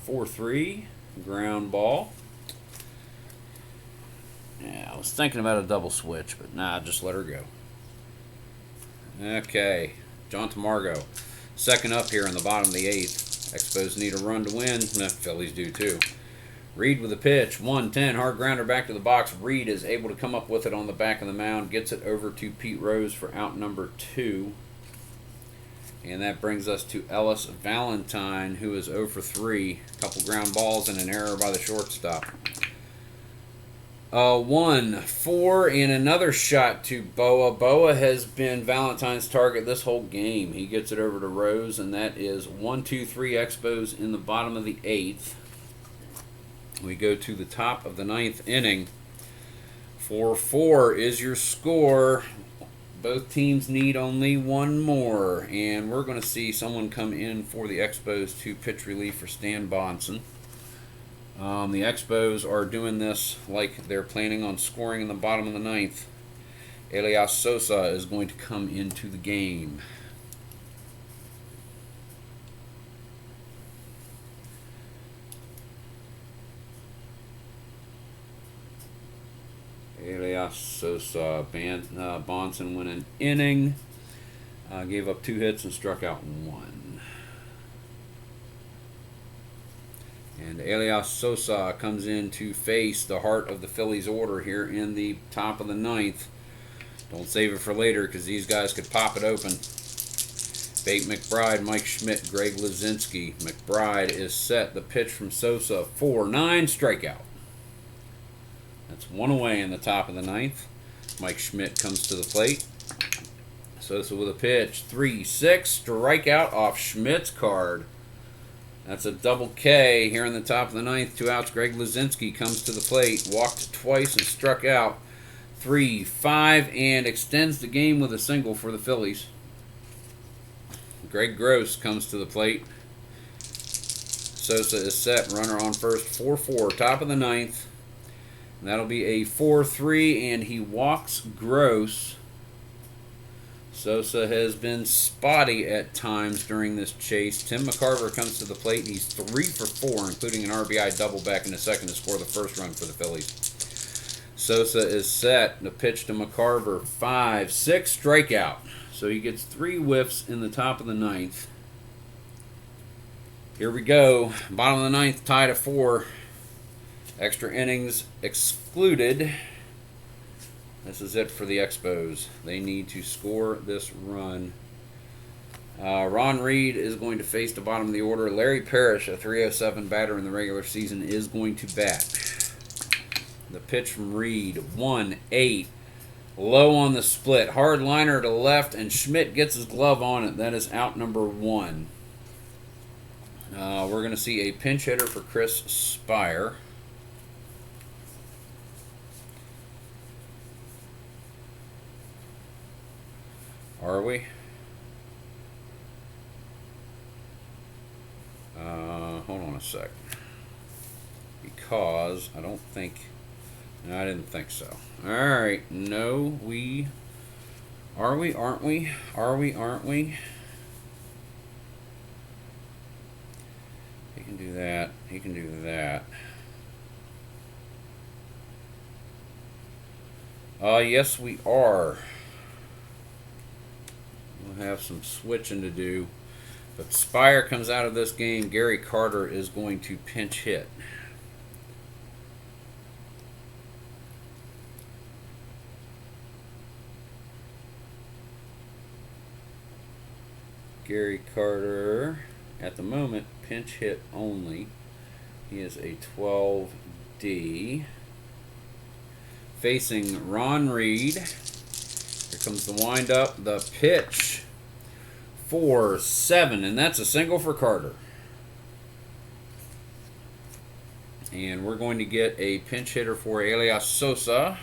S1: 4-3. Ground ball. Yeah, I was thinking about a double switch, but nah, just let her go. Okay. John Tamargo. Second up here in the bottom of the 8th. Expos need a run to win. The Phillies do too. Reed with a pitch, 1-10, hard grounder back to the box. Reed is able to come up with it on the back of the mound, gets it over to Pete Rose for out number 2. And that brings us to Ellis Valentine, who is 0 for 3. A couple ground balls and an error by the shortstop. 1-4 and another shot to Boa. Boa has been Valentine's target this whole game. He gets it over to Rose, and that is 1-2-3 Expos in the bottom of the 8th. We go to the top of the 9th inning. 4-4 is your score. Both teams need only one more, and we're going to see someone come in for the Expos to pitch relief for Stan Bonson. The Expos are doing this like they're planning on scoring in the bottom of the 9th. Elias Sosa is going to come into the game. Elias Sosa, Bonson went an inning, gave up 2 hits and struck out 1. And Elias Sosa comes in to face the heart of the Phillies order here in the top of the 9th. Don't save it for later because these guys could pop it open. Bate McBride, Mike Schmidt, Greg Lazinski. McBride is set. The pitch from Sosa, 4-9, strikeout. That's 1 away in the top of the 9th. Mike Schmidt comes to the plate. Sosa with a pitch, 3-6, strikeout off Schmidt's card. That's a double K here in the top of the 9th. 2 outs. Greg Lazinski comes to the plate, walked twice and struck out. 3-5 and extends the game with a single for the Phillies. Greg Gross comes to the plate. Sosa is set. Runner on first. 4-4. Top of the 9th. And that'll be a 4-3, and he walks Gross. Sosa has been spotty at times during this chase. Tim McCarver comes to the plate. He's 3 for 4, including an RBI double back in the second to score the first run for the Phillies. Sosa is set. The pitch to McCarver, 5-6, strikeout. So he gets 3 whiffs in the top of the 9th. Here we go. Bottom of the 9th, tied at 4. Extra innings excluded. This is it for the Expos. They need to score this run. Ron Reed is going to face the bottom of the order. Larry Parrish, a 307 batter in the regular season, is going to bat. The pitch from Reed, 1-8. Low on the split. Hard liner to left, and Schmidt gets his glove on it. That is out number 1. We're going to see a pinch hitter for Chris Spire. Are we? Hold on a sec. Because I don't think... No, I didn't think so. Alright, no, we... Are we, aren't we? Are we, aren't we? He can do that. He can do that. Yes, we are. We'll have some switching to do. But Spire comes out of this game. Gary Carter is going to pinch hit. Gary Carter, at the moment, pinch hit only. He is a 12D. Facing Ron Reed. Here comes the windup. The pitch. 4-7, and that's a single for Carter. And we're going to get a pinch hitter for Elias Sosa.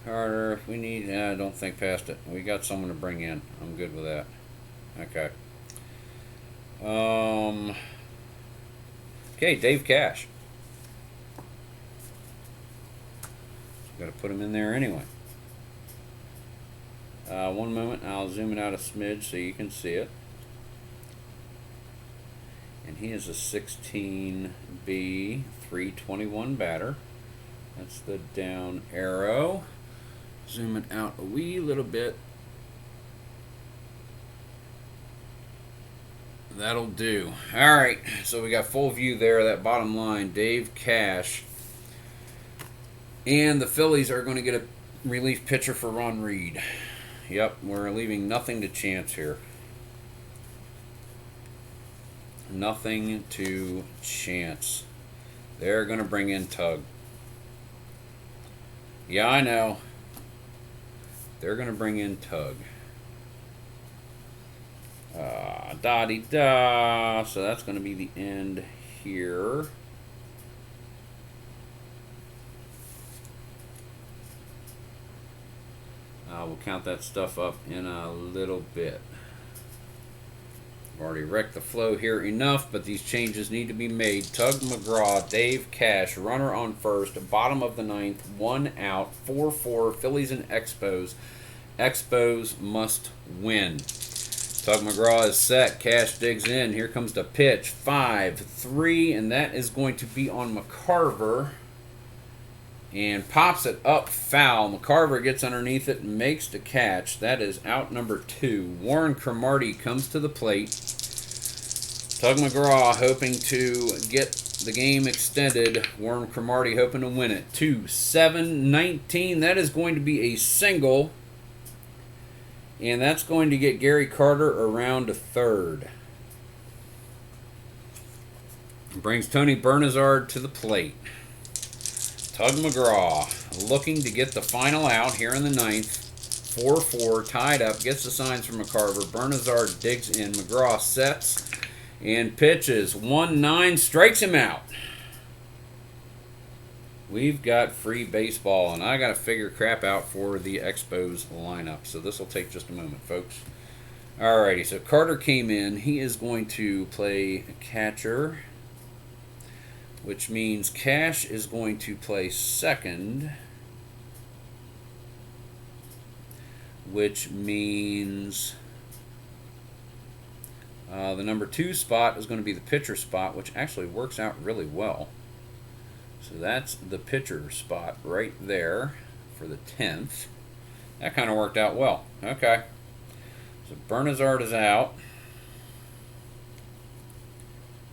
S1: Carter, if we need... don't think past it. We got someone to bring in. I'm good with that. Okay. Okay, Dave Cash. Got to put him in there anyway. One moment, I'll zoom it out a smidge so you can see it. And he is a 16B, 321 batter. That's the down arrow. Zoom it out a wee little bit. That'll do. All right, so we got full view there of that bottom line. Dave Cash. And the Phillies are going to get a relief pitcher for Ron Reed. Yep, we're leaving nothing to chance here. Nothing to chance. They're going to bring in Tug. Yeah, I know. They're going to bring in Tug. Da-de-da. So that's going to be the end here. We'll count that stuff up in a little bit. I've already wrecked the flow here enough, but these changes need to be made. Tug McGraw, Dave Cash, runner on first, bottom of the ninth, 1 out, 4-4, Phillies and Expos. Expos must win. Tug McGraw is set. Cash digs in. Here comes the pitch. 5-3, and that is going to be on McCarver. And pops it up foul. McCarver gets underneath it and makes the catch. That is out number 2. Warren Cromartie comes to the plate. Tug McGraw hoping to get the game extended. Warren Cromartie hoping to win it. 2-7-19. That is going to be a single. And that's going to get Gary Carter around to third. Brings Tony Bernazard to the plate. Tug McGraw looking to get the final out here in the ninth. 4-4, tied up, gets the signs from McCarver. Bernazard digs in. McGraw sets and pitches. 1-9, strikes him out. We've got free baseball, and I got to figure crap out for the Expos lineup. So this will take just a moment, folks. Alrighty, so Carter came in. He is going to play catcher, which means Cash is going to play second, which means the number 2 spot is going to be the pitcher spot, which actually works out really well. So that's the pitcher spot right there for the 10th. That kind of worked out well. Okay. So Bernazard is out.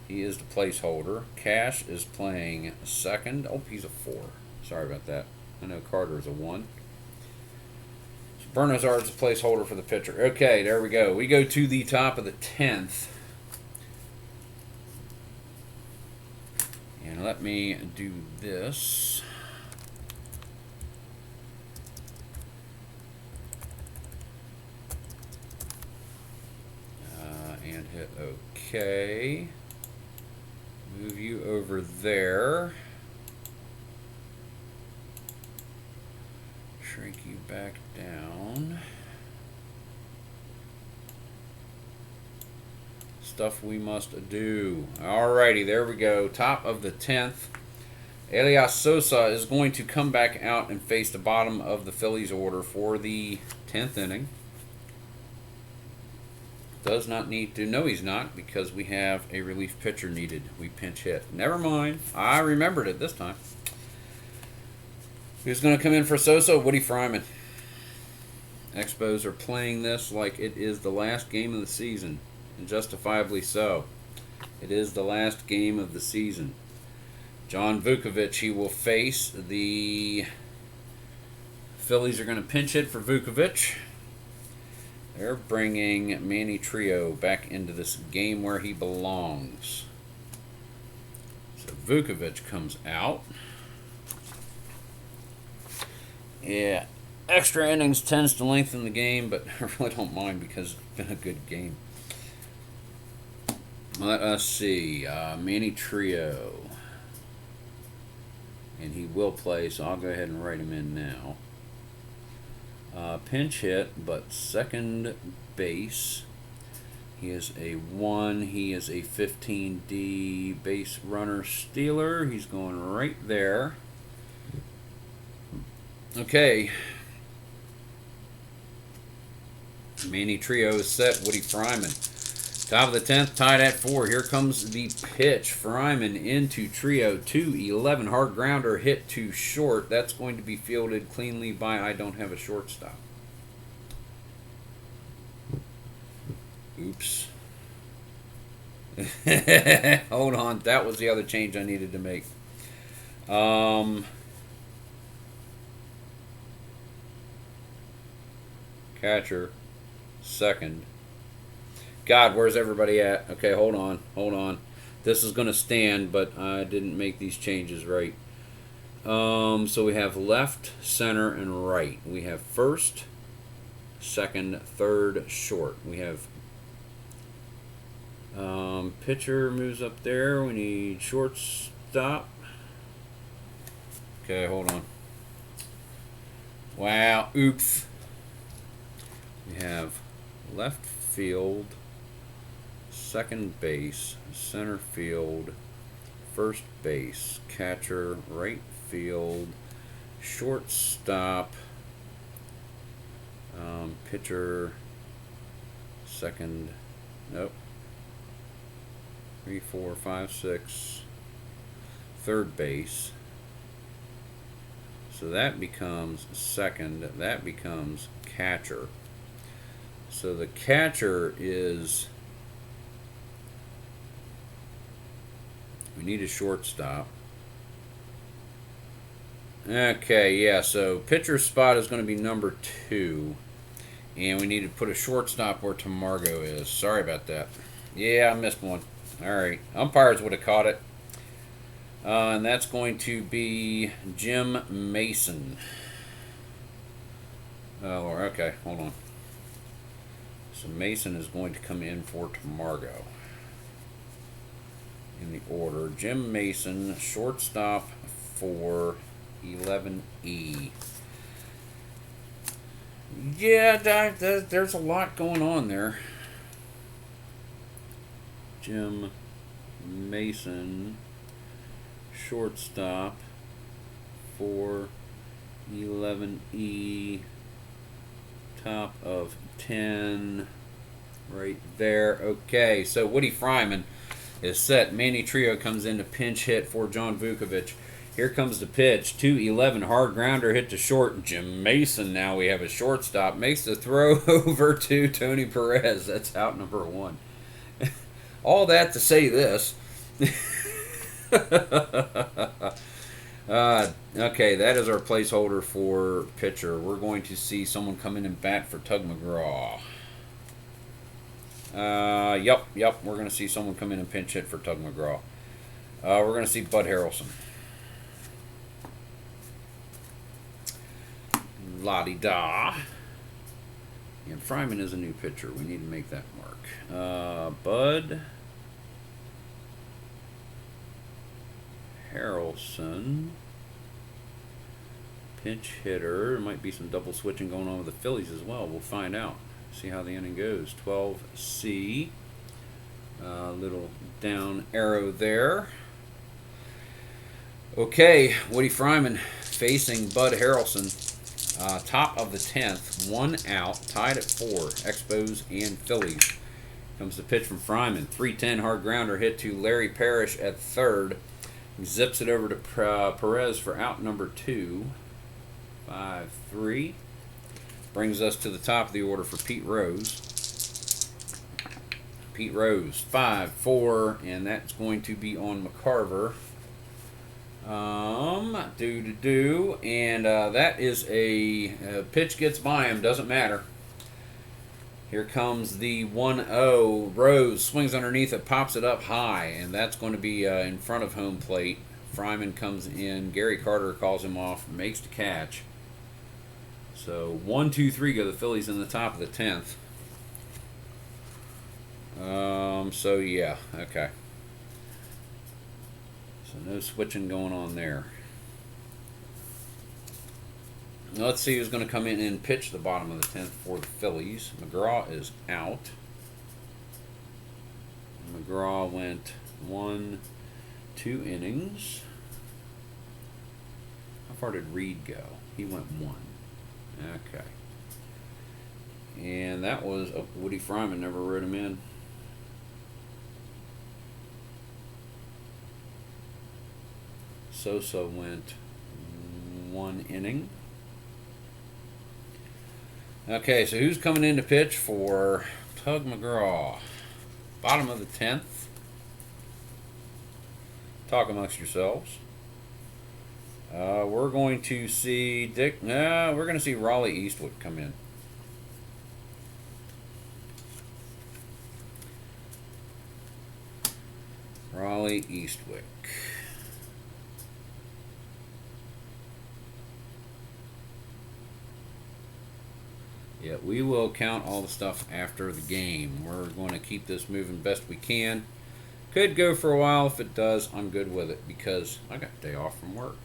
S1: He is the placeholder. Cash is playing second. Oh, he's a 4. Sorry about that. I know Carter is a 1. So Bernazard's the placeholder for the pitcher. Okay, there we go. We go to the top of the 10th. And let me do this. And hit OK. Move you over there. Shrink you back down. Stuff we must do. Alrighty, there we go. Top of the 10th. Elias Sosa is going to come back out and face the bottom of the Phillies order for the 10th inning. Does not need to. No, he's not, because we have a relief pitcher needed. We pinch hit. Never mind. I remembered it this time. Who's going to come in for Sosa? Woody Fryman. Expos are playing this like it is the last game of the season. And justifiably so. It is the last game of the season. John Vukovic, he will face. The Phillies are going to pinch hit for Vukovic. They're bringing Manny Trio back into this game where he belongs. So Vukovic comes out. Yeah, extra innings tends to lengthen the game, but I really don't mind because it's been a good game. Let us see. Manny Trio. And he will play, so I'll go ahead and write him in now. Pinch hit, but second base. He is a 1. He is a 15D base runner stealer. He's going right there. Okay. Manny Trio is set. Woody Fryman. Top of the 10th, tied at 4. Here comes the pitch. Fryman into Trio. 2-11. Hard grounder hit to short. That's going to be fielded cleanly by I don't have a shortstop. Oops. Hold on, that was the other change I needed to make. Catcher, second. God, where's everybody at? Okay, hold on. This is going to stand, but I didn't make these changes right. So we have left, center, and right. We have first, second, third, short. We have pitcher moves up there. We need shortstop. Okay, hold on. Wow, oops. We have left field, second base, center field, first base, catcher, right field, shortstop, pitcher, second, nope, 3, 4, 5, 6, third base. So that becomes second, that becomes catcher. So the catcher is, we need a shortstop. Okay, yeah, so pitcher spot is going to be number 2. And we need to put a shortstop where Tamargo is. Sorry about that. Yeah, I missed one. Alright, umpires would have caught it. And that's going to be Jim Mason. Oh, okay, hold on. So Mason is going to come in for Tamargo. In the order, Jim Mason, shortstop for 11E. Yeah, there's a lot going on there. Jim Mason, shortstop for 11E, top of 10, right there. Okay, so Woody Fryman is set. Manny Trio comes in to pinch hit for John Vukovic. Here comes the pitch. 2-11, hard grounder hit to short. Jim Mason, now we have a shortstop, makes the throw over to Tony Perez. That's out number 1. All that to say this. Okay, that is our placeholder for pitcher. We're going to see someone come in and bat for Tug McGraw. Yep, we're going to see someone come in and pinch hit for Tug McGraw. We're going to see Bud Harrelson. La-di-da. And Fryman is a new pitcher. We need to make that mark. Bud Harrelson, pinch hitter. There might be some double switching going on with the Phillies as well. We'll find out. See how the inning goes. 12C. Little down arrow there. Okay, Woody Fryman facing Bud Harrelson. Top of the 10th, 1 out, tied at 4. Expos and Phillies. Comes the pitch from Fryman. 3-10 hard grounder hit to Larry Parrish at third. Zips it over to Perez for out number 2. 5-3. Brings us to the top of the order for Pete Rose. Pete Rose, 5-4, and that's going to be on McCarver. And that is a pitch gets by him, doesn't matter. Here comes the 1-0. Rose swings underneath it, pops it up high, and that's going to be in front of home plate. Fryman comes in. Gary Carter calls him off, makes the catch. So 1, 2, 3 go the Phillies in the top of the 10th. So yeah, okay. So no switching going on there. Now let's see who's going to come in and pitch the bottom of the 10th for the Phillies. McGraw is out. McGraw went 2 innings. How far did Reed go? He went 1. Okay. And that was, Woody Fryman never wrote him in. Sosa went 1 inning. Okay, so who's coming in to pitch for Tug McGraw? Bottom of the 10th. talk amongst yourselves. We're going to see we're going to see Raleigh Eastwood come in. Raleigh Eastwick. Yeah, we will count all the stuff after the game. We're going to keep this moving best we can. Could go for a while. If it does, I'm good with it because I got a day off from work.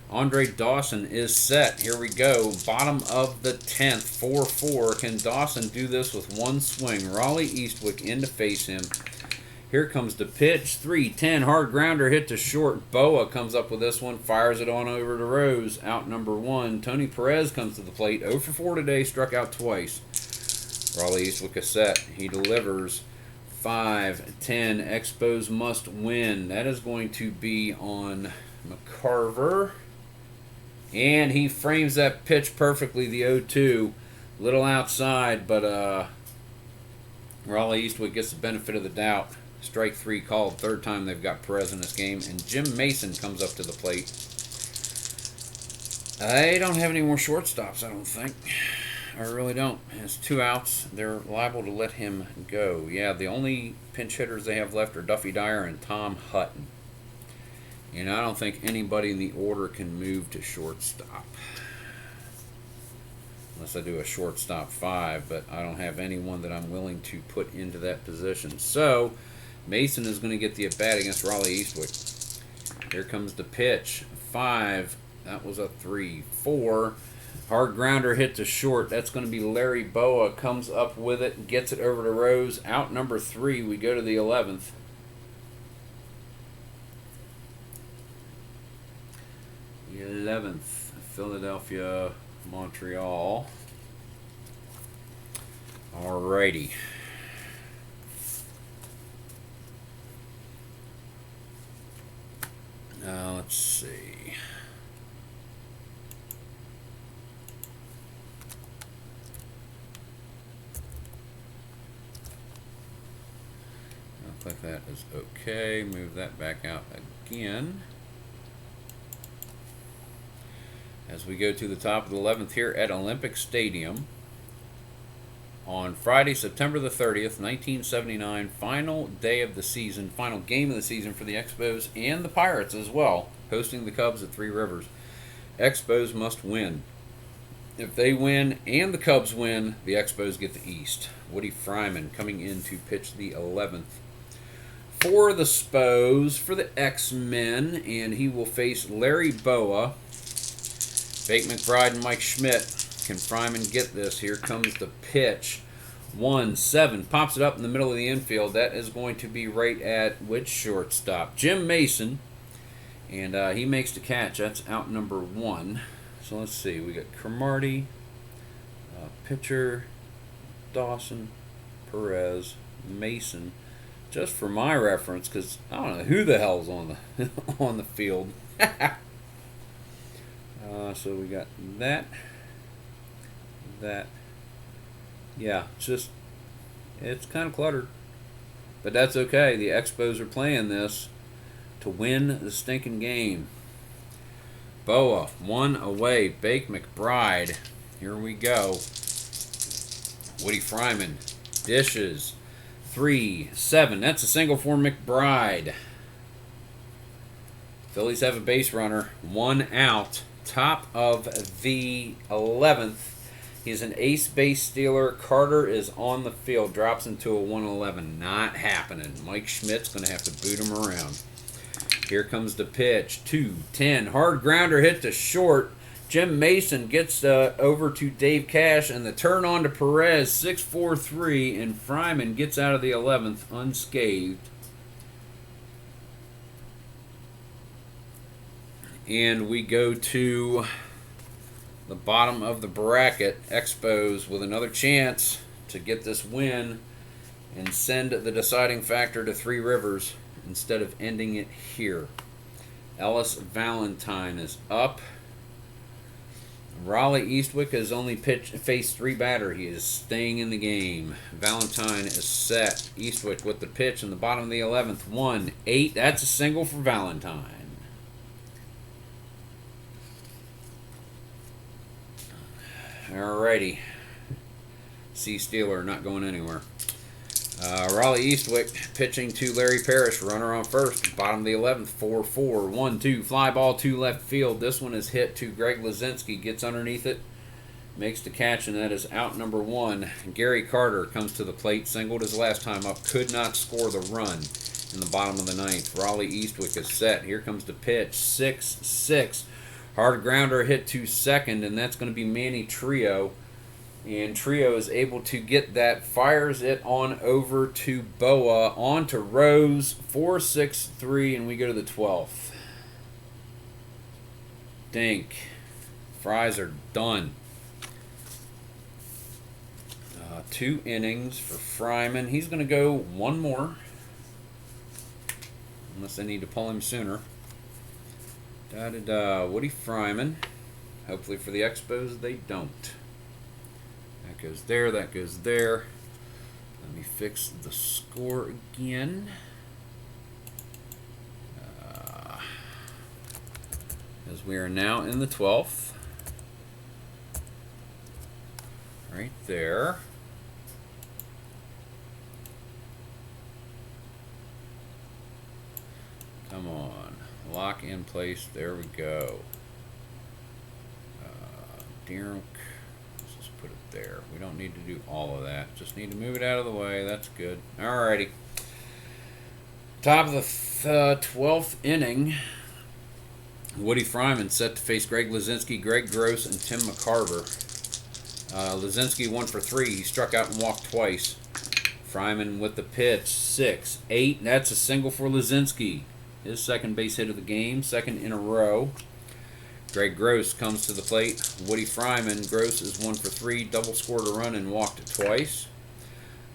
S1: Andre Dawson is set. Here we go. Bottom of the 10th. 4-4. Can Dawson do this with one swing? Raleigh Eastwick in to face him. Here comes the pitch. 3-10. Hard grounder hit to short. Boa comes up with this one. Fires it on over to Rose. Out number 1. Tony Perez comes to the plate. 0 for 4 today. Struck out twice. Raleigh Eastwick is set. He delivers. 5-10. Expos must win. That is going to be on McCarver. And he frames that pitch perfectly. The 0-2. Little outside, but Raleigh Eastwood gets the benefit of the doubt. Strike 3 called. Third time they've got Perez in this game. And Jim Mason comes up to the plate. I don't have any more shortstops, I don't think. I really don't. It's 2 outs. They're liable to let him go. Yeah, the only pinch hitters they have left are Duffy Dyer and Tom Hutton. And I don't think anybody in the order can move to shortstop. Unless I do a shortstop 5, but I don't have anyone that I'm willing to put into that position. So, Mason is going to get the at-bat against Raleigh Eastwick. Here comes the pitch. 5. That was a 3-4. Hard grounder hit to short. That's going to be Larry Boa. Comes up with it. Gets it over to Rose. Out number 3. We go to the 11th. The 11th. Philadelphia, Montreal. Alrighty. Now let's see. Looks like that is okay. Move that back out again. As we go to the top of the 11th here at Olympic Stadium on Friday, September the 30th, 1979, final day of the season, final game of the season for the Expos and the Pirates as well, hosting the Cubs at Three Rivers. Expos must win. If they win and the Cubs win, the Expos get the East. Woody Fryman coming in to pitch the 11th. For the Spos, for the X-Men, and he will face Larry Boa. Bake McBride and Mike Schmidt. Can Fryman get this? Here comes the pitch. 1-7. Pops it up in the middle of the infield. That is going to be right at which shortstop? Jim Mason. And he makes the catch. That's out number 1. So let's see. We got Cromartie, pitcher, Dawson, Perez, Mason. Just for my reference, because I don't know who the hell's on the on the field. So we got that. Yeah, it's kind of cluttered. But that's okay. The Expos are playing this to win the stinking game. Boa, 1 away. Bake McBride. Here we go. Woody Fryman. Dishes. 3-7. That's a single for McBride. Phillies have a base runner. 1 out. Top of the 11th. He's an ace base stealer. Carter is on the field. Drops into a 1-11. Not happening. Mike Schmidt's going to have to boot him around. Here comes the pitch. 2-10. Hard grounder hit to short. Jim Mason gets over to Dave Cash, and the turn on to Perez. 6-4-3, and Fryman gets out of the 11th unscathed. And we go to the bottom of the bracket. Expos with another chance to get this win and send the deciding factor to Three Rivers instead of ending it here. Ellis Valentine is up. Raleigh Eastwick has only faced 3 batters. He is staying in the game. Valentine is set. Eastwick with the pitch in the bottom of the 11th. 1-8. That's a single for Valentine. Alrighty. C. Steeler not going anywhere. Raleigh Eastwick pitching to Larry Parrish. Runner on first. Bottom of the 11th. 4-4. 1-2. Fly ball to left field. This one is hit to Greg Lazinski. Gets underneath it. Makes the catch, and that is out number 1. Gary Carter comes to the plate. Singled his last time up. Could not score the run in the bottom of the 9th. Raleigh Eastwick is set. Here comes the pitch. 6-6. Hard grounder hit to second, and that's going to be Manny Trio. And Trio is able to get that, fires it on over to Boa, on to Rose, 4-6-3, and we go to the 12th. Dink. Fries are done. 2 innings for Fryman. He's going to go 1 more, unless they need to pull him sooner. Woody Fryman. Hopefully for the Expos, they don't. That goes there, that goes there. Let me fix the score again. As we are now in the 12th. Right there. Come on. Lock in place. There we go. Let's just put it there. We don't need to do all of that. Just need to move it out of the way. That's good. Alrighty. Top of the 12th inning. Woody Fryman set to face Greg Lazinski, Greg Gross, and Tim McCarver. Lazinski 1 for 3. He struck out and walked twice. Fryman with the pitch. 6-8. That's a single for Lazinski. His second base hit of the game, second in a row. Greg Gross comes to the plate. Woody Fryman. Gross is 1 for 3. Double scored a run and walked twice.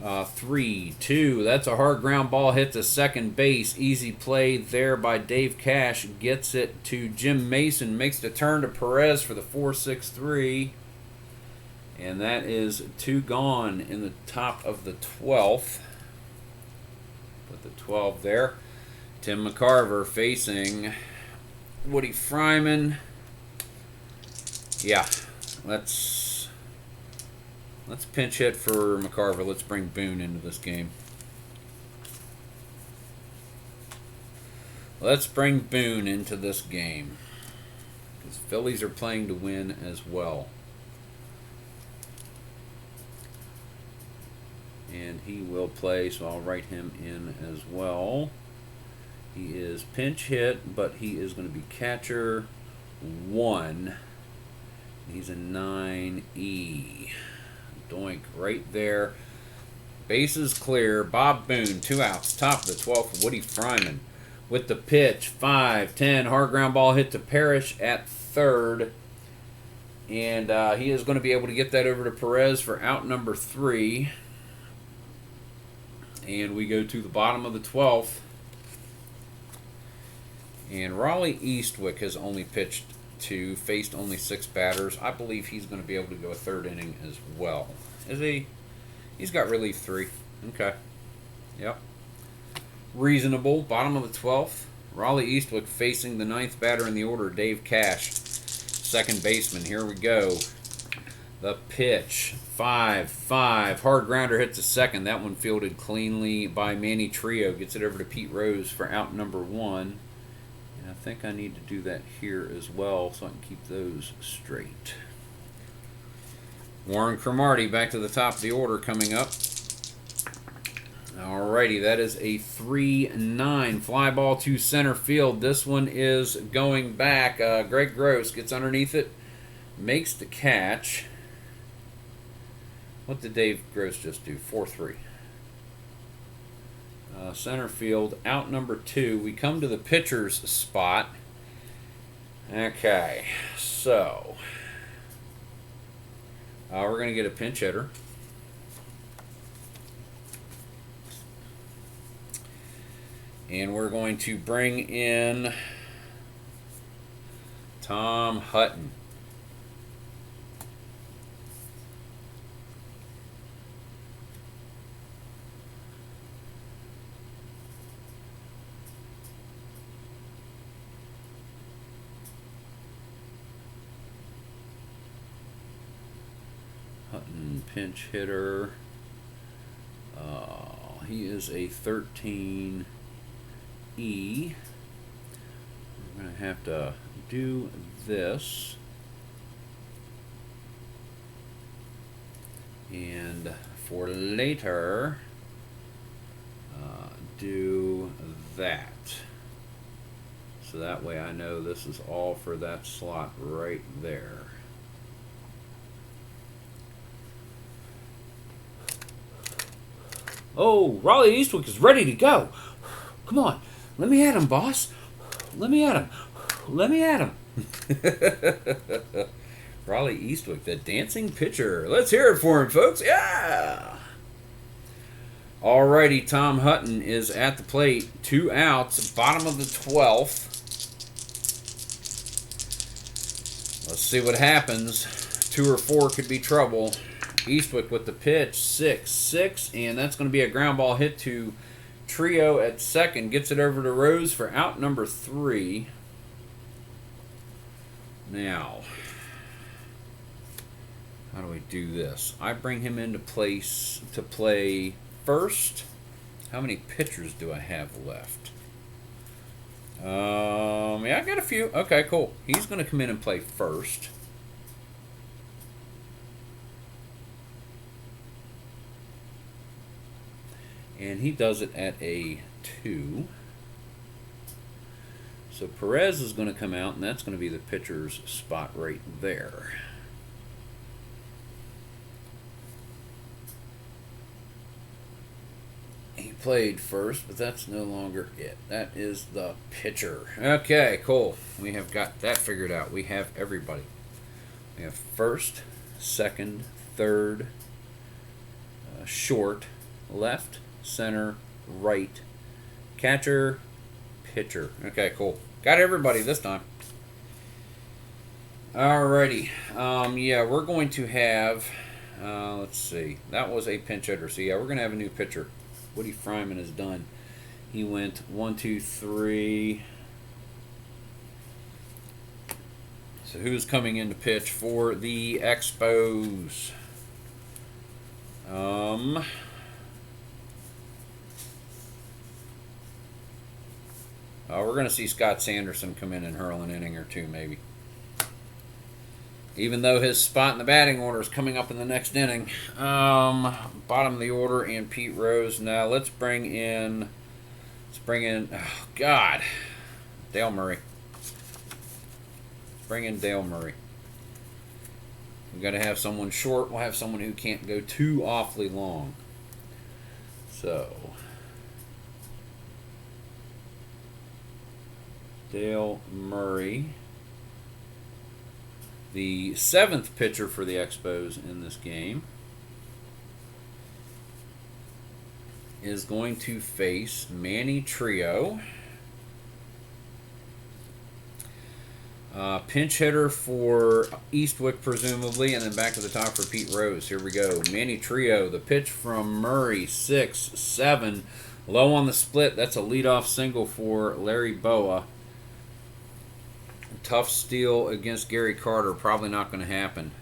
S1: 3-2. That's a hard ground ball hit to second base. Easy play there by Dave Cash. Gets it to Jim Mason. Makes the turn to Perez for the 4-6-3. And that is 2 gone in the top of the 12th. Put the 12 there. Tim McCarver facing Woody Fryman. Yeah, let's pinch hit for McCarver. Let's bring Boone into this game. Let's bring Boone into this game, because Phillies are playing to win as well. And he will play, so I'll write him in as well. He is pinch hit, but he is going to be catcher 1. He's a 9E. Doink right there. Bases clear. Bob Boone, 2 outs. Top of the 12th, Woody Fryman with the pitch. 5-10. Hard ground ball hit to Parrish at third. And he is going to be able to get that over to Perez for out number 3. And we go to the bottom of the 12th. And Raleigh Eastwick has only pitched 2, faced only 6 batters. I believe he's going to be able to go a 3rd inning as well. Is he? He's got relief 3. Okay. Yep. Reasonable. Bottom of the 12th. Raleigh Eastwick facing the 9th batter in the order, Dave Cash. Second baseman. Here we go. The pitch. 5-5. Hard grounder hits a second. That one fielded cleanly by Manny Trio. Gets it over to Pete Rose for out number 1. And I think I need to do that here as well so I can keep those straight. Warren Cromartie back to the top of the order coming up. Alrighty, that is a 3-9 fly ball to center field. This one is going back. Greg Gross gets underneath it, makes the catch. What did Dave Gross just do? 4-3. Center field, out number 2. We come to the pitcher's spot. Okay, so we're going to get a pinch hitter. And we're going to bring in Tom Hutton. pinch hitter. He is a 13E. We're going to have to do this. And for later, do that. So that way I know this is all for that slot right there. Oh, Raleigh Eastwick is ready to go. Come on. Let me at him, boss. Let me at him. Let me at him. Raleigh Eastwick, the dancing pitcher. Let's hear it for him, folks. Yeah! Alrighty, Tom Hutton is at the plate. 2 outs, bottom of the 12th. Let's see what happens. 2 or 4 could be trouble. Eastwick with the pitch, 6-6, and that's going to be a ground ball hit to Trio at second. Gets it over to Rose for out number 3. Now, how do we do this? I bring him into place to play first. How many pitchers do I have left? Yeah, I got a few. Okay, cool. He's going to come in and play first. And he does it at a 2. So Perez is going to come out, and that's going to be the pitcher's spot right there. He played first, but that's no longer it. That is the pitcher. Okay, cool. We have got that figured out. We have everybody. We have first, second, third, short, left, center, right, catcher, pitcher. Okay, cool. Got everybody this time. Alrighty. Yeah, we're going to have, let's see. That was a pinch hitter. So, yeah, we're going to have a new pitcher. Woody Fryman is done. He went 1, 2, 3. So, who's coming in to pitch for the Expos? We're going to see Scott Sanderson come in and hurl an inning or 2, maybe. Even though his spot in the batting order is coming up in the next inning. Bottom of the order and Pete Rose. Now let's bring in, oh God, Dale Murray. Bring in Dale Murray. We've got to have someone short. We'll have someone who can't go too awfully long. So, Dale Murray, the 7th pitcher for the Expos in this game, is going to face Manny Trio. Pinch hitter for Eastwick, presumably, and then back to the top for Pete Rose. Here we go. Manny Trio, the pitch from Murray, 6-7. Low on the split. That's a leadoff single for Larry Boa. Tough steal against Gary Carter. Probably not going to happen.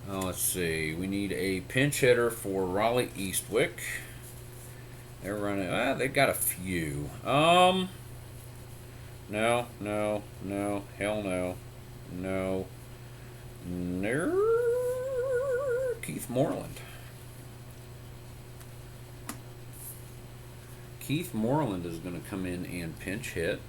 S1: Let's see. We need a pinch hitter for Raleigh Eastwick. They're running. They've got a few. No. Hell no. No. Keith Moreland. Keith Moreland is going to come in and pinch hit.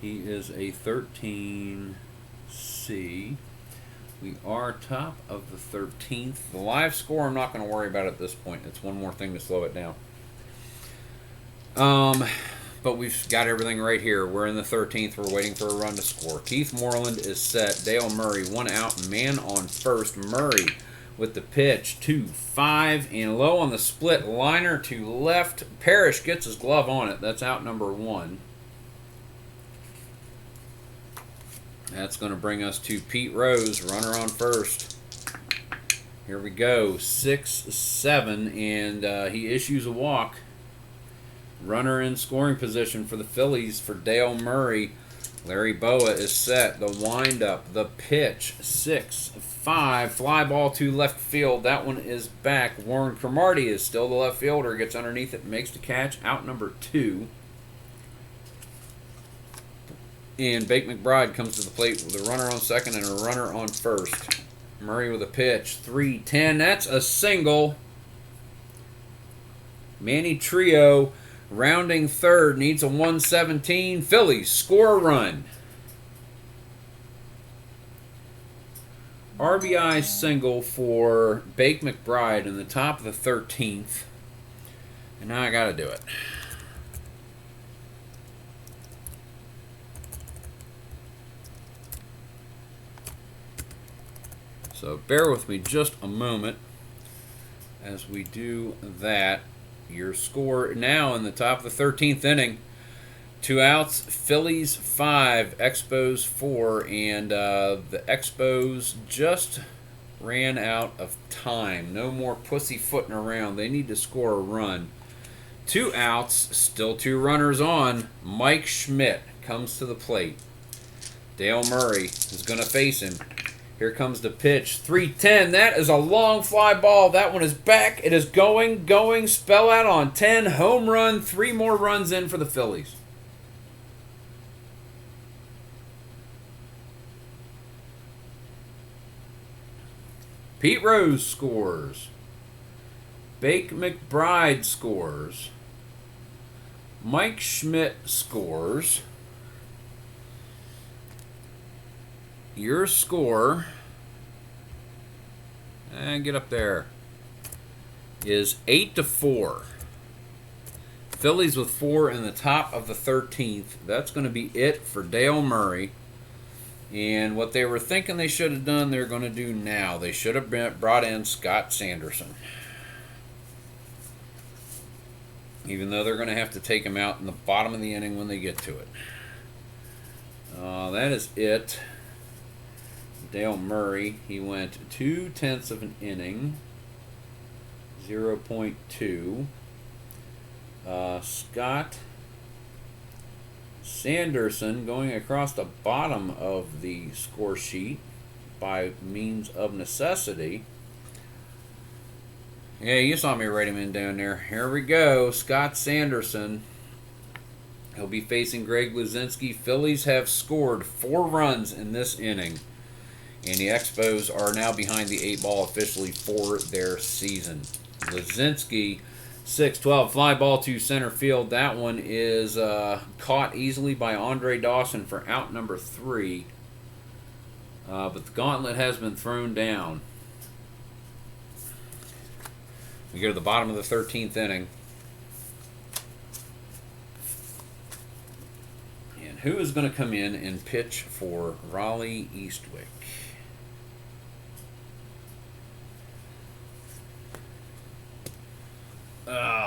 S1: He is a 13C. We are top of the 13th. The live score, I'm not going to worry about at this point. It's one more thing to slow it down. But we've got everything right here. We're in the 13th. We're waiting for a run to score. Keith Moreland is set. Dale Murray, 1 out. Man on first. Murray with the pitch, 2-5. And low on the split. Liner to left. Parrish gets his glove on it. That's out number 1. That's going to bring us to Pete Rose, runner on first. Here we go, 6-7, and he issues a walk. Runner in scoring position for the Phillies for Dale Murray. Larry Boa is set. The windup, the pitch, 6-5. Fly ball to left field. That one is back. Warren Cromartie is still the left fielder. Gets underneath it, makes the catch. Out number 2. And Bake McBride comes to the plate with a runner on second and a runner on first. Murray with a pitch. 3-10. That's a single. Manny Trio rounding third, needs a 117. Phillies score a run. RBI single for Bake McBride in the top of the 13th. And now I got to do it. So bear with me just a moment as we do that. Your score now in the top of the 13th inning. 2 outs, Phillies 5, Expos 4, and the Expos just ran out of time. No more pussyfooting around. They need to score a run. 2 outs, still 2 runners on. Mike Schmidt comes to the plate. Dale Murray is going to face him. Here comes the pitch. 3-10. That is a long fly ball. That one is back. It is going. Spell out on 10. Home run. 3 more runs in for the Phillies. Pete Rose scores. Bake McBride scores. Mike Schmidt scores. Your score, and get up there, is 8-4. Phillies with 4 in the top of the 13th. That's going to be it for Dale Murray. And what they were thinking they should have done, they're going to do now. They should have brought in Scott Sanderson. Even though they're going to have to take him out in the bottom of the inning when they get to it. That is it. Dale Murray, he went 2/10 of an inning, 0.2. Scott Sanderson going across the bottom of the score sheet by means of necessity. Yeah, you saw me write him in down there. Here we go. Scott Sanderson. He'll be facing Greg Luzinski. Phillies have scored 4 runs in this inning. And the Expos are now behind the 8 ball officially for their season. Luzinski, 6-12, fly ball to center field. That one is caught easily by Andre Dawson for out number 3. But the gauntlet has been thrown down. We go to the bottom of the 13th inning. And who is going to come in and pitch for Raleigh Eastwick?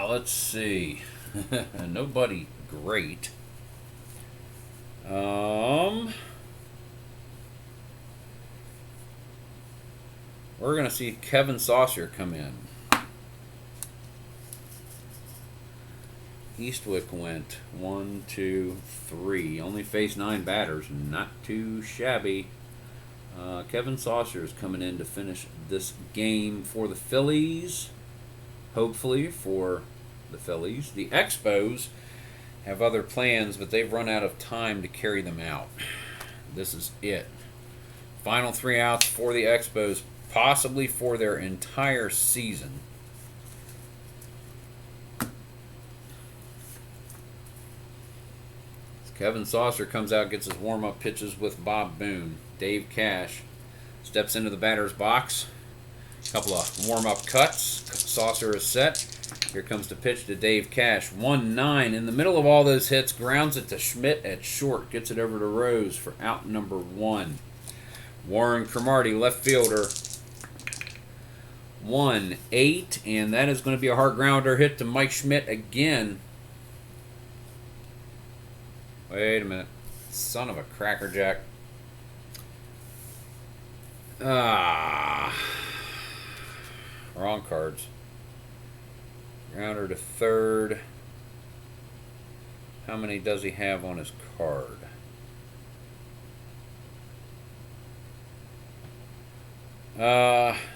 S1: Let's see. Nobody great. We're going to see Kevin Saucier come in. Eastwick went 1, 2, 3. Only faced 9 batters. Not too shabby. Kevin Saucier is coming in to finish this game for the Phillies. Hopefully for the Phillies. The Expos have other plans, but they've run out of time to carry them out. This is it. Final 3 outs for the Expos, possibly for their entire season. Kevin Saucier comes out, gets his warm-up pitches with Bob Boone. Dave Cash steps into the batter's box. Couple of warm-up cuts. Saucier is set. Here comes the pitch to Dave Cash. 1-9. In the middle of all those hits, grounds it to Schmidt at short. Gets it over to Rose for out number 1. Warren Cromartie, left fielder. 1-8. And that is going to be a hard grounder hit to Mike Schmidt again. Wait a minute. Son of a crackerjack. Wrong cards. Grounder to third. How many does he have on his card?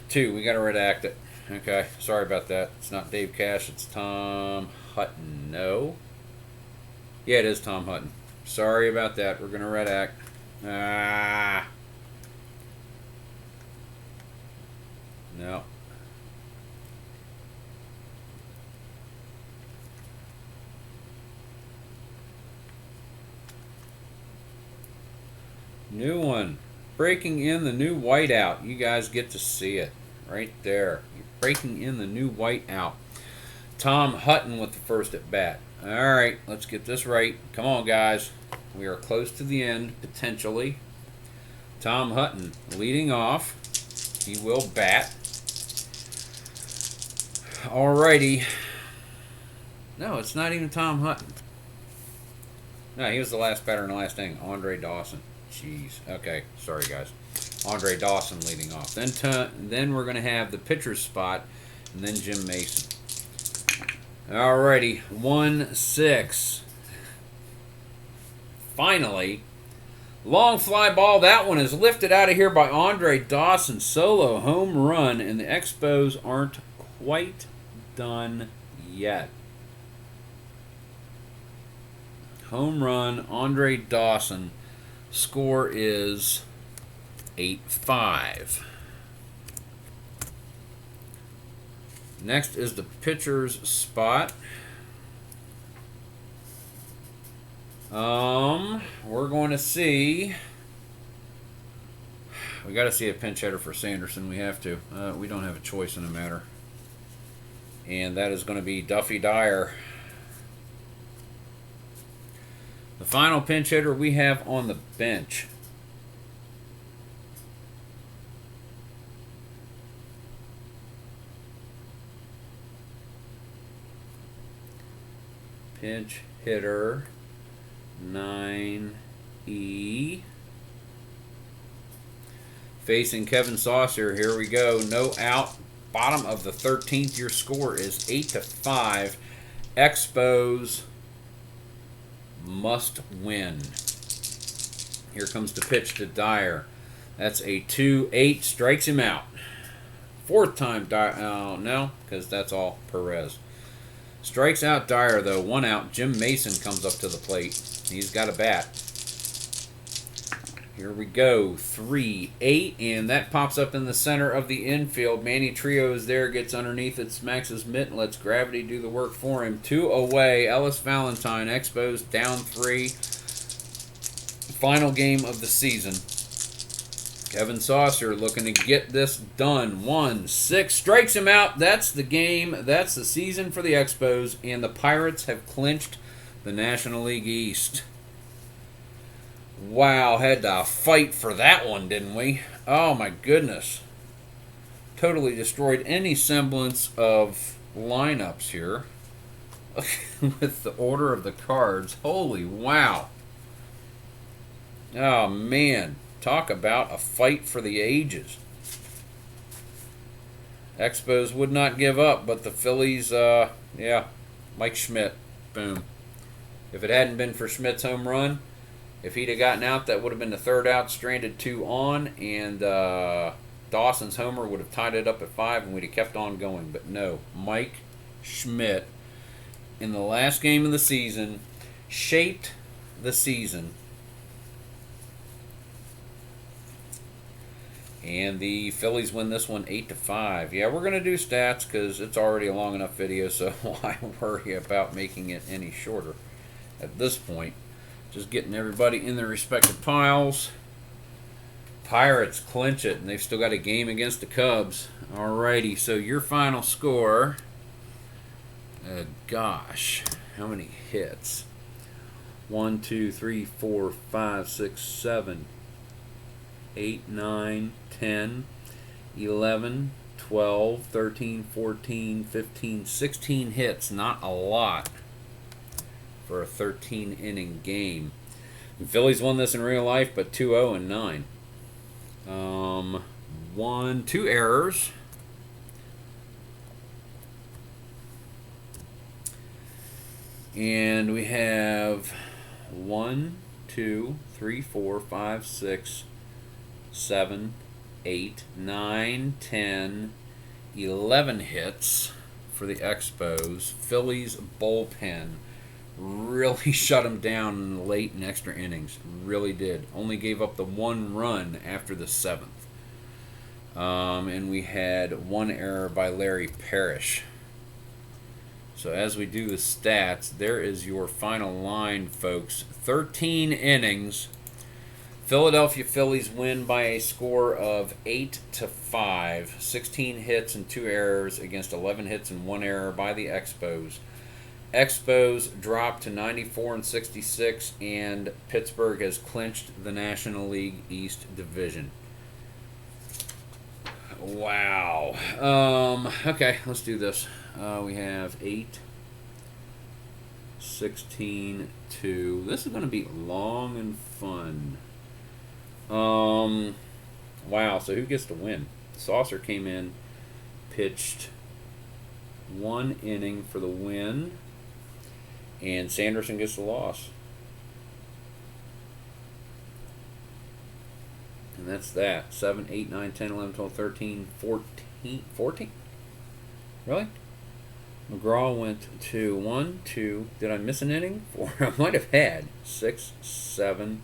S1: Two. We got to redact it. Okay, sorry about that. It's not Dave Cash, it's Tom Hutton. No. Yeah, it is Tom Hutton. Sorry about that. We're going to redact. No. New one. Breaking in the new whiteout. You guys get to see it right there. You're breaking in the new whiteout. Tom Hutton with the first at bat. All right, let's get this right. Come on, guys. We are close to the end, potentially. Tom Hutton leading off. He will bat. Alrighty. No, it's not even Tom Hutton. No, he was the last batter in the last inning. Andre Dawson. Jeez. Okay, sorry, guys. Andre Dawson leading off. Then we're going to have the pitcher's spot, and then Jim Mason. Alrighty, 1-6. Finally, long fly ball. That one is lifted out of here by Andre Dawson. Solo home run, and the Expos aren't quite done yet. Home run, Andre Dawson. Score is 8-5. Next is the pitcher's spot. We're going to see. We got to see a pinch hitter for Sanderson. We have to. We don't have a choice in the matter. And that is going to be Duffy Dyer. The final pinch hitter we have on the bench. Pinch hitter 9E. Facing Kevin Saucer. Here we go. No out. Bottom of the 13th. Your score is 8-5. Expos must win. Here comes the pitch to Dyer. That's a 2-8. Strikes him out. Fourth time Dyer. Oh, no, because that's all Perez. Strikes out Dyer, though. One out. Jim Mason comes up to the plate. He's got a bat. Here we go. 3-8, and that pops up in the center of the infield. Manny Trio is there, gets underneath it, smacks his mitt, and lets gravity do the work for him. 2 away. Ellis Valentine, Expos down 3. Final game of the season. Kevin Saucer looking to get this done. 1-6. Strikes him out. That's the game. That's the season for the Expos. And the Pirates have clinched the National League East. Wow, had to fight for that one, didn't we? Oh, my goodness. Totally destroyed any semblance of lineups here. With the order of the cards. Holy wow. Oh, man. Talk about a fight for the ages. Expos would not give up, but the Phillies, yeah, Mike Schmidt, boom. If it hadn't been for Schmidt's home run, if he'd have gotten out, that would have been the third out, stranded 2 on, and Dawson's homer would have tied it up at 5, and we'd have kept on going. But no, Mike Schmidt, in the last game of the season, shaped the season. And the Phillies win this one 8-5. Yeah, we're going to do stats because it's already a long enough video, so why worry about making it any shorter at this point? Just getting everybody in their respective piles. Pirates clinch it, and they've still got a game against the Cubs. Alrighty, so your final score. Gosh, how many hits? 1, 2, 3, 4, 5, 6, 7, 8, 9, 10, 11, 12, 13, 14, 15, 16 hits. Not a lot for a 13-inning game. The Phillies won this in real life, but 2-0-9. 2 errors. And we have 1, 2, 3, 4, 5, 6, 7, 8, 9, 10, 11 hits for the Expos. Phillies bullpen really shut them down in the late and extra innings. Really did. Only gave up the 1 run after the 7th. And we had 1 error by Larry Parrish. So as we do the stats, there is your final line, folks. 13 innings. Philadelphia Phillies win by a score of 8-5. 16 hits and 2 errors against 11 hits and 1 error by the Expos. Expos dropped to 94-66, and Pittsburgh has clinched the National League East Division. Wow. Okay, let's do this. We have 8, 16, 2. This is going to be long and fun. Wow, so who gets to win? Saucer came in, pitched 1 inning for the win, and Sanderson gets the loss. And that's that. 7, 8, 9, 10, 11, 12, 13, 14. 14? Really? McGraw went to 1, 2. Did I miss an inning? 4. I might have had 6, 7,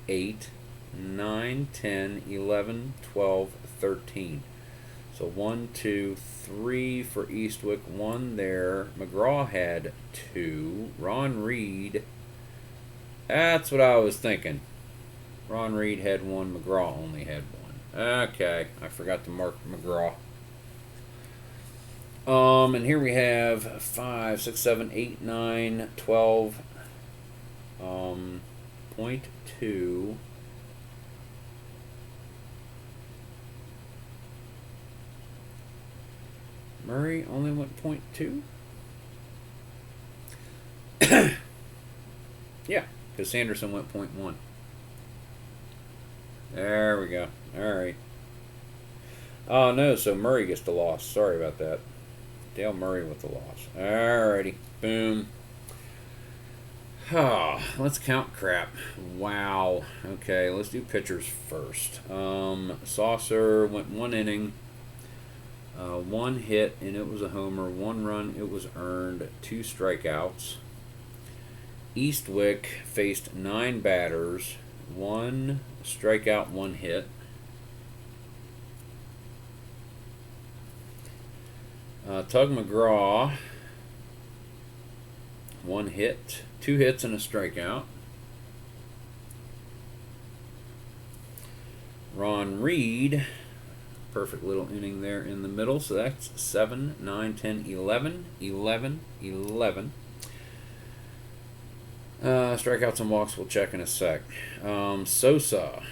S1: 8, 9, 10, 11, 12, 13. So 1, 2, 3 for Eastwick, 1 there. McGraw had 2. Ron Reed, that's what I was thinking. Ron Reed had 1. McGraw only had 1. Okay, I forgot to mark McGraw. And here we have 5, 6, 7, 8, 9, 12, .2. Murray only went .2? Yeah, because Sanderson went .1. There we go. Alright. Oh, no, so Murray gets the loss. Sorry about that. Dale Murray with the loss. Alrighty. Boom. Oh, let's count crap. Wow. Okay, let's do pitchers first. Saucer went 1 inning. 1 hit, and it was a homer. 1 run, it was earned. 2 strikeouts. Eastwick faced 9 batters. 1 strikeout, 1 hit. Tug McGraw, 1 hit, 2 hits and a strikeout. Ron Reed, perfect little inning there in the middle. So that's 7, 9, 10, 11, 11, 11. Strikeouts and walks we'll check in a sec. Sosa,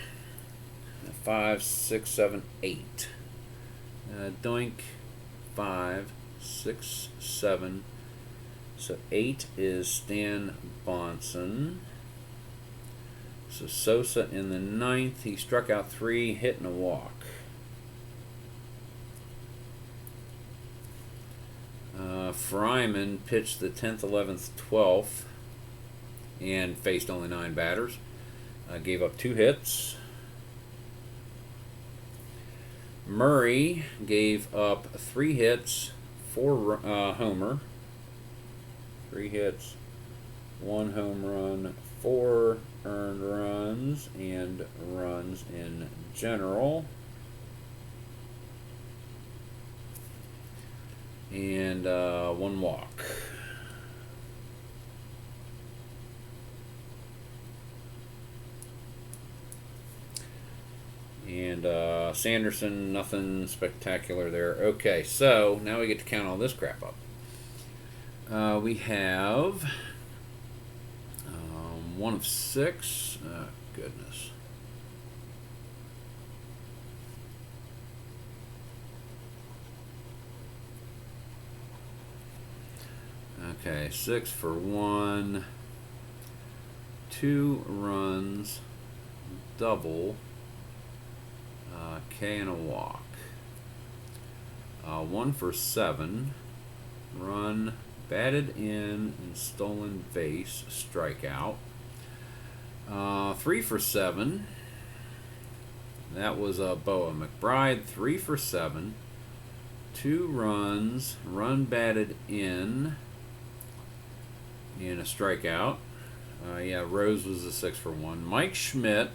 S1: 5, 6, 7, 8. Doink, 5, 6, 7. So 8 is Stan Bonson. So Sosa in the 9th. He struck out 3, hit and a walk. Fryman pitched the 10th, 11th, 12th, and faced only 9 batters. Gave up 2 hits. Murray gave up 3 hits, 4 homer. 3 hits, 1 home run, 4 earned runs, and runs in general. And 1 walk. And Sanderson, nothing spectacular there. Okay, so now we get to count all this crap up. We have 1 of 6. Oh, goodness. Okay, 6 for 1. 2 runs, double, K and a walk. 1 for 7. Run, batted in and stolen base, strikeout. 3 for 7. That was Boa McBride, 3 for 7. 2 runs, run batted in, and a strikeout. Yeah, Rose was a 6 for 1. Mike Schmidt,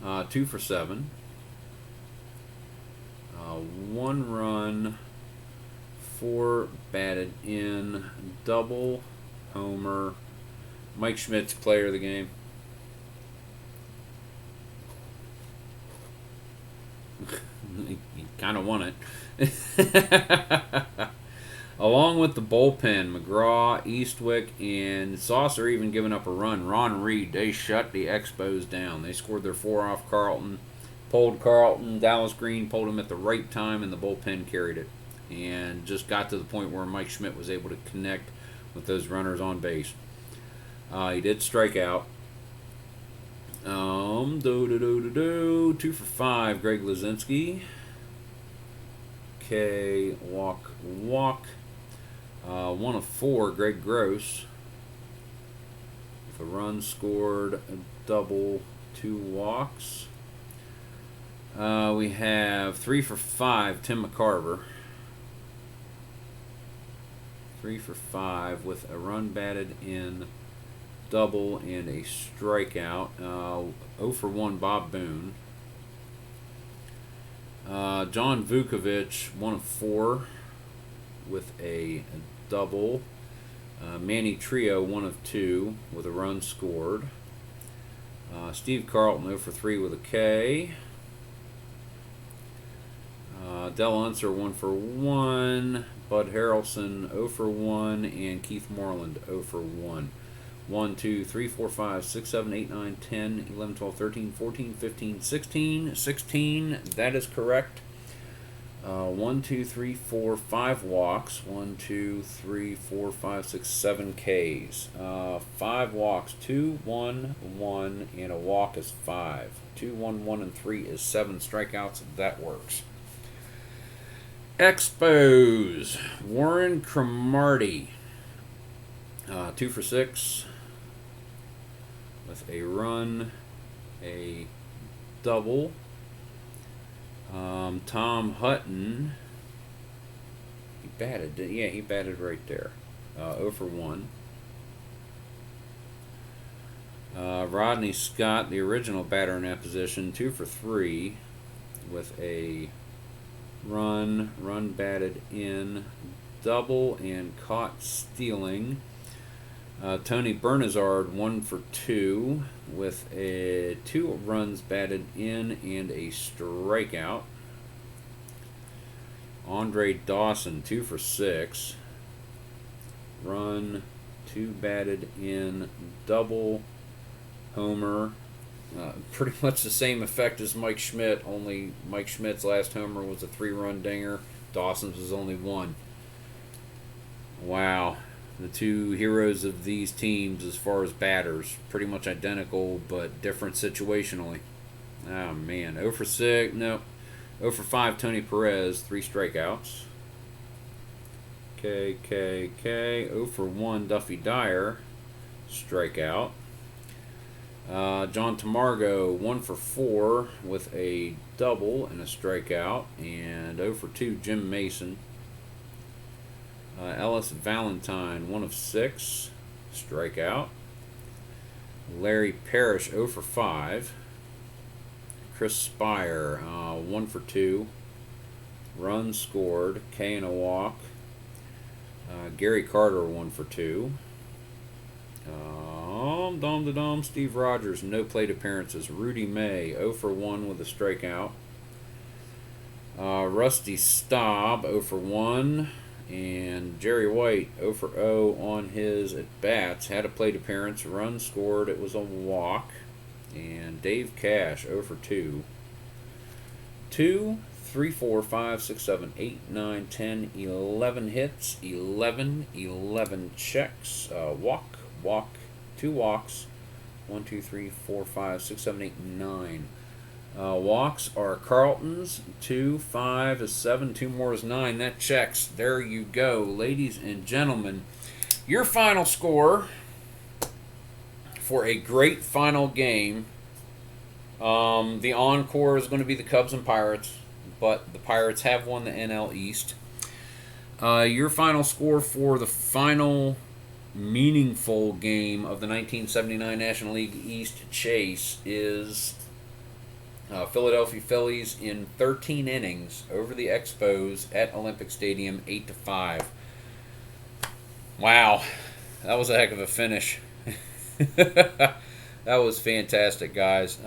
S1: 2 for 7. 1 run, 4 batted in, double, homer. Mike Schmidt's player of the game. He kind of won it. Along with the bullpen, McGraw, Eastwick, and Saucer even giving up a run. Ron Reed, they shut the Expos down. They scored their 4 off Carlton. Pulled Carlton. Dallas Green pulled him at the right time, and the bullpen carried it. And just got to the point where Mike Schmidt was able to connect with those runners on base. He did strike out. 2 for 5, Greg Lazinski. Okay, walk. 1 of 4, Greg Gross. With a run scored, a double, 2 walks. We have 3 for 5, Tim McCarver. 3 for 5 with a run batted in, double, and a strikeout. 0 for 1, Bob Boone. John Vukovic, 1 of 4 with a double. Manny Trio, 1 of 2 with a run scored. Steve Carlton, 0 for 3 with a K. Del Unser, 1 for 1. Bud Harrelson, 0 for 1. And Keith Moreland, 0 for 1. 1, 2, 3, 4, 5, 6, 7, 8, 9, 10, 11, 12, 13, 14, 15, 16. 16, that is correct. 1, 2, 3, 4, 5 walks. 1, 2, 3, 4, 5, 6, 7 Ks. 5 walks, 2, 1, 1, and a walk is 5. 2, 1, 1, and 3 is 7 strikeouts. That works. Expos. Warren Cromartie. 2 for 6 with a run, a double. Tom Hutton, he batted, yeah, he batted right there. 0 for 1. Rodney Scott, the original batter in that position, 2 for 3 with a run batted in, double, and caught stealing. Tony Bernazard, 1 for 2 with 2 runs batted in and a strikeout. Andre Dawson, 2 for 6. Run, 2 batted in, double, homer. Pretty much the same effect as Mike Schmidt, only Mike Schmidt's last homer was a 3-run dinger. Dawson's was only 1. Wow. The 2 heroes of these teams as far as batters, pretty much identical but different situationally. Oh man, 0 for 6, no. 0 for 5, Tony Perez, 3 strikeouts. K. 0 for 1, Duffy Dyer, strikeout. John Tamargo, 1 for 4 with a double and a strikeout. And 0 for 2, Jim Mason. Ellis Valentine, 1 of 6, strikeout. Larry Parrish, 0 for 5. Chris Spire, 1 for 2. Run scored, K and a walk. Gary Carter, 1 for 2. Steve Rogers, no plate appearances. Rudy May, 0 for 1 with a strikeout. Rusty Staub, 0 for 1. And Jerry White, 0 for 0 on his at-bats. Had a plate appearance, run scored, it was a walk. And Dave Cash, 0 for 2. 2, 3, 4, 5, 6, 7, 8, 9, 10, 11 hits, 11 checks. Walk, 2 walks. 1, 2, 3, 4, 5, 6, 7, 8, 9. Walks are Carlton's. 2, 5 is 7. 2 more is 9. That checks. There you go, ladies and gentlemen. Your final score for a great final game. The encore is going to be the Cubs and Pirates, but the Pirates have won the NL East. Your final score for the final meaningful game of the 1979 National League East chase is Philadelphia Phillies in 13 innings over the Expos at Olympic Stadium, 8-5. Wow, that was a heck of a finish. That was fantastic, guys.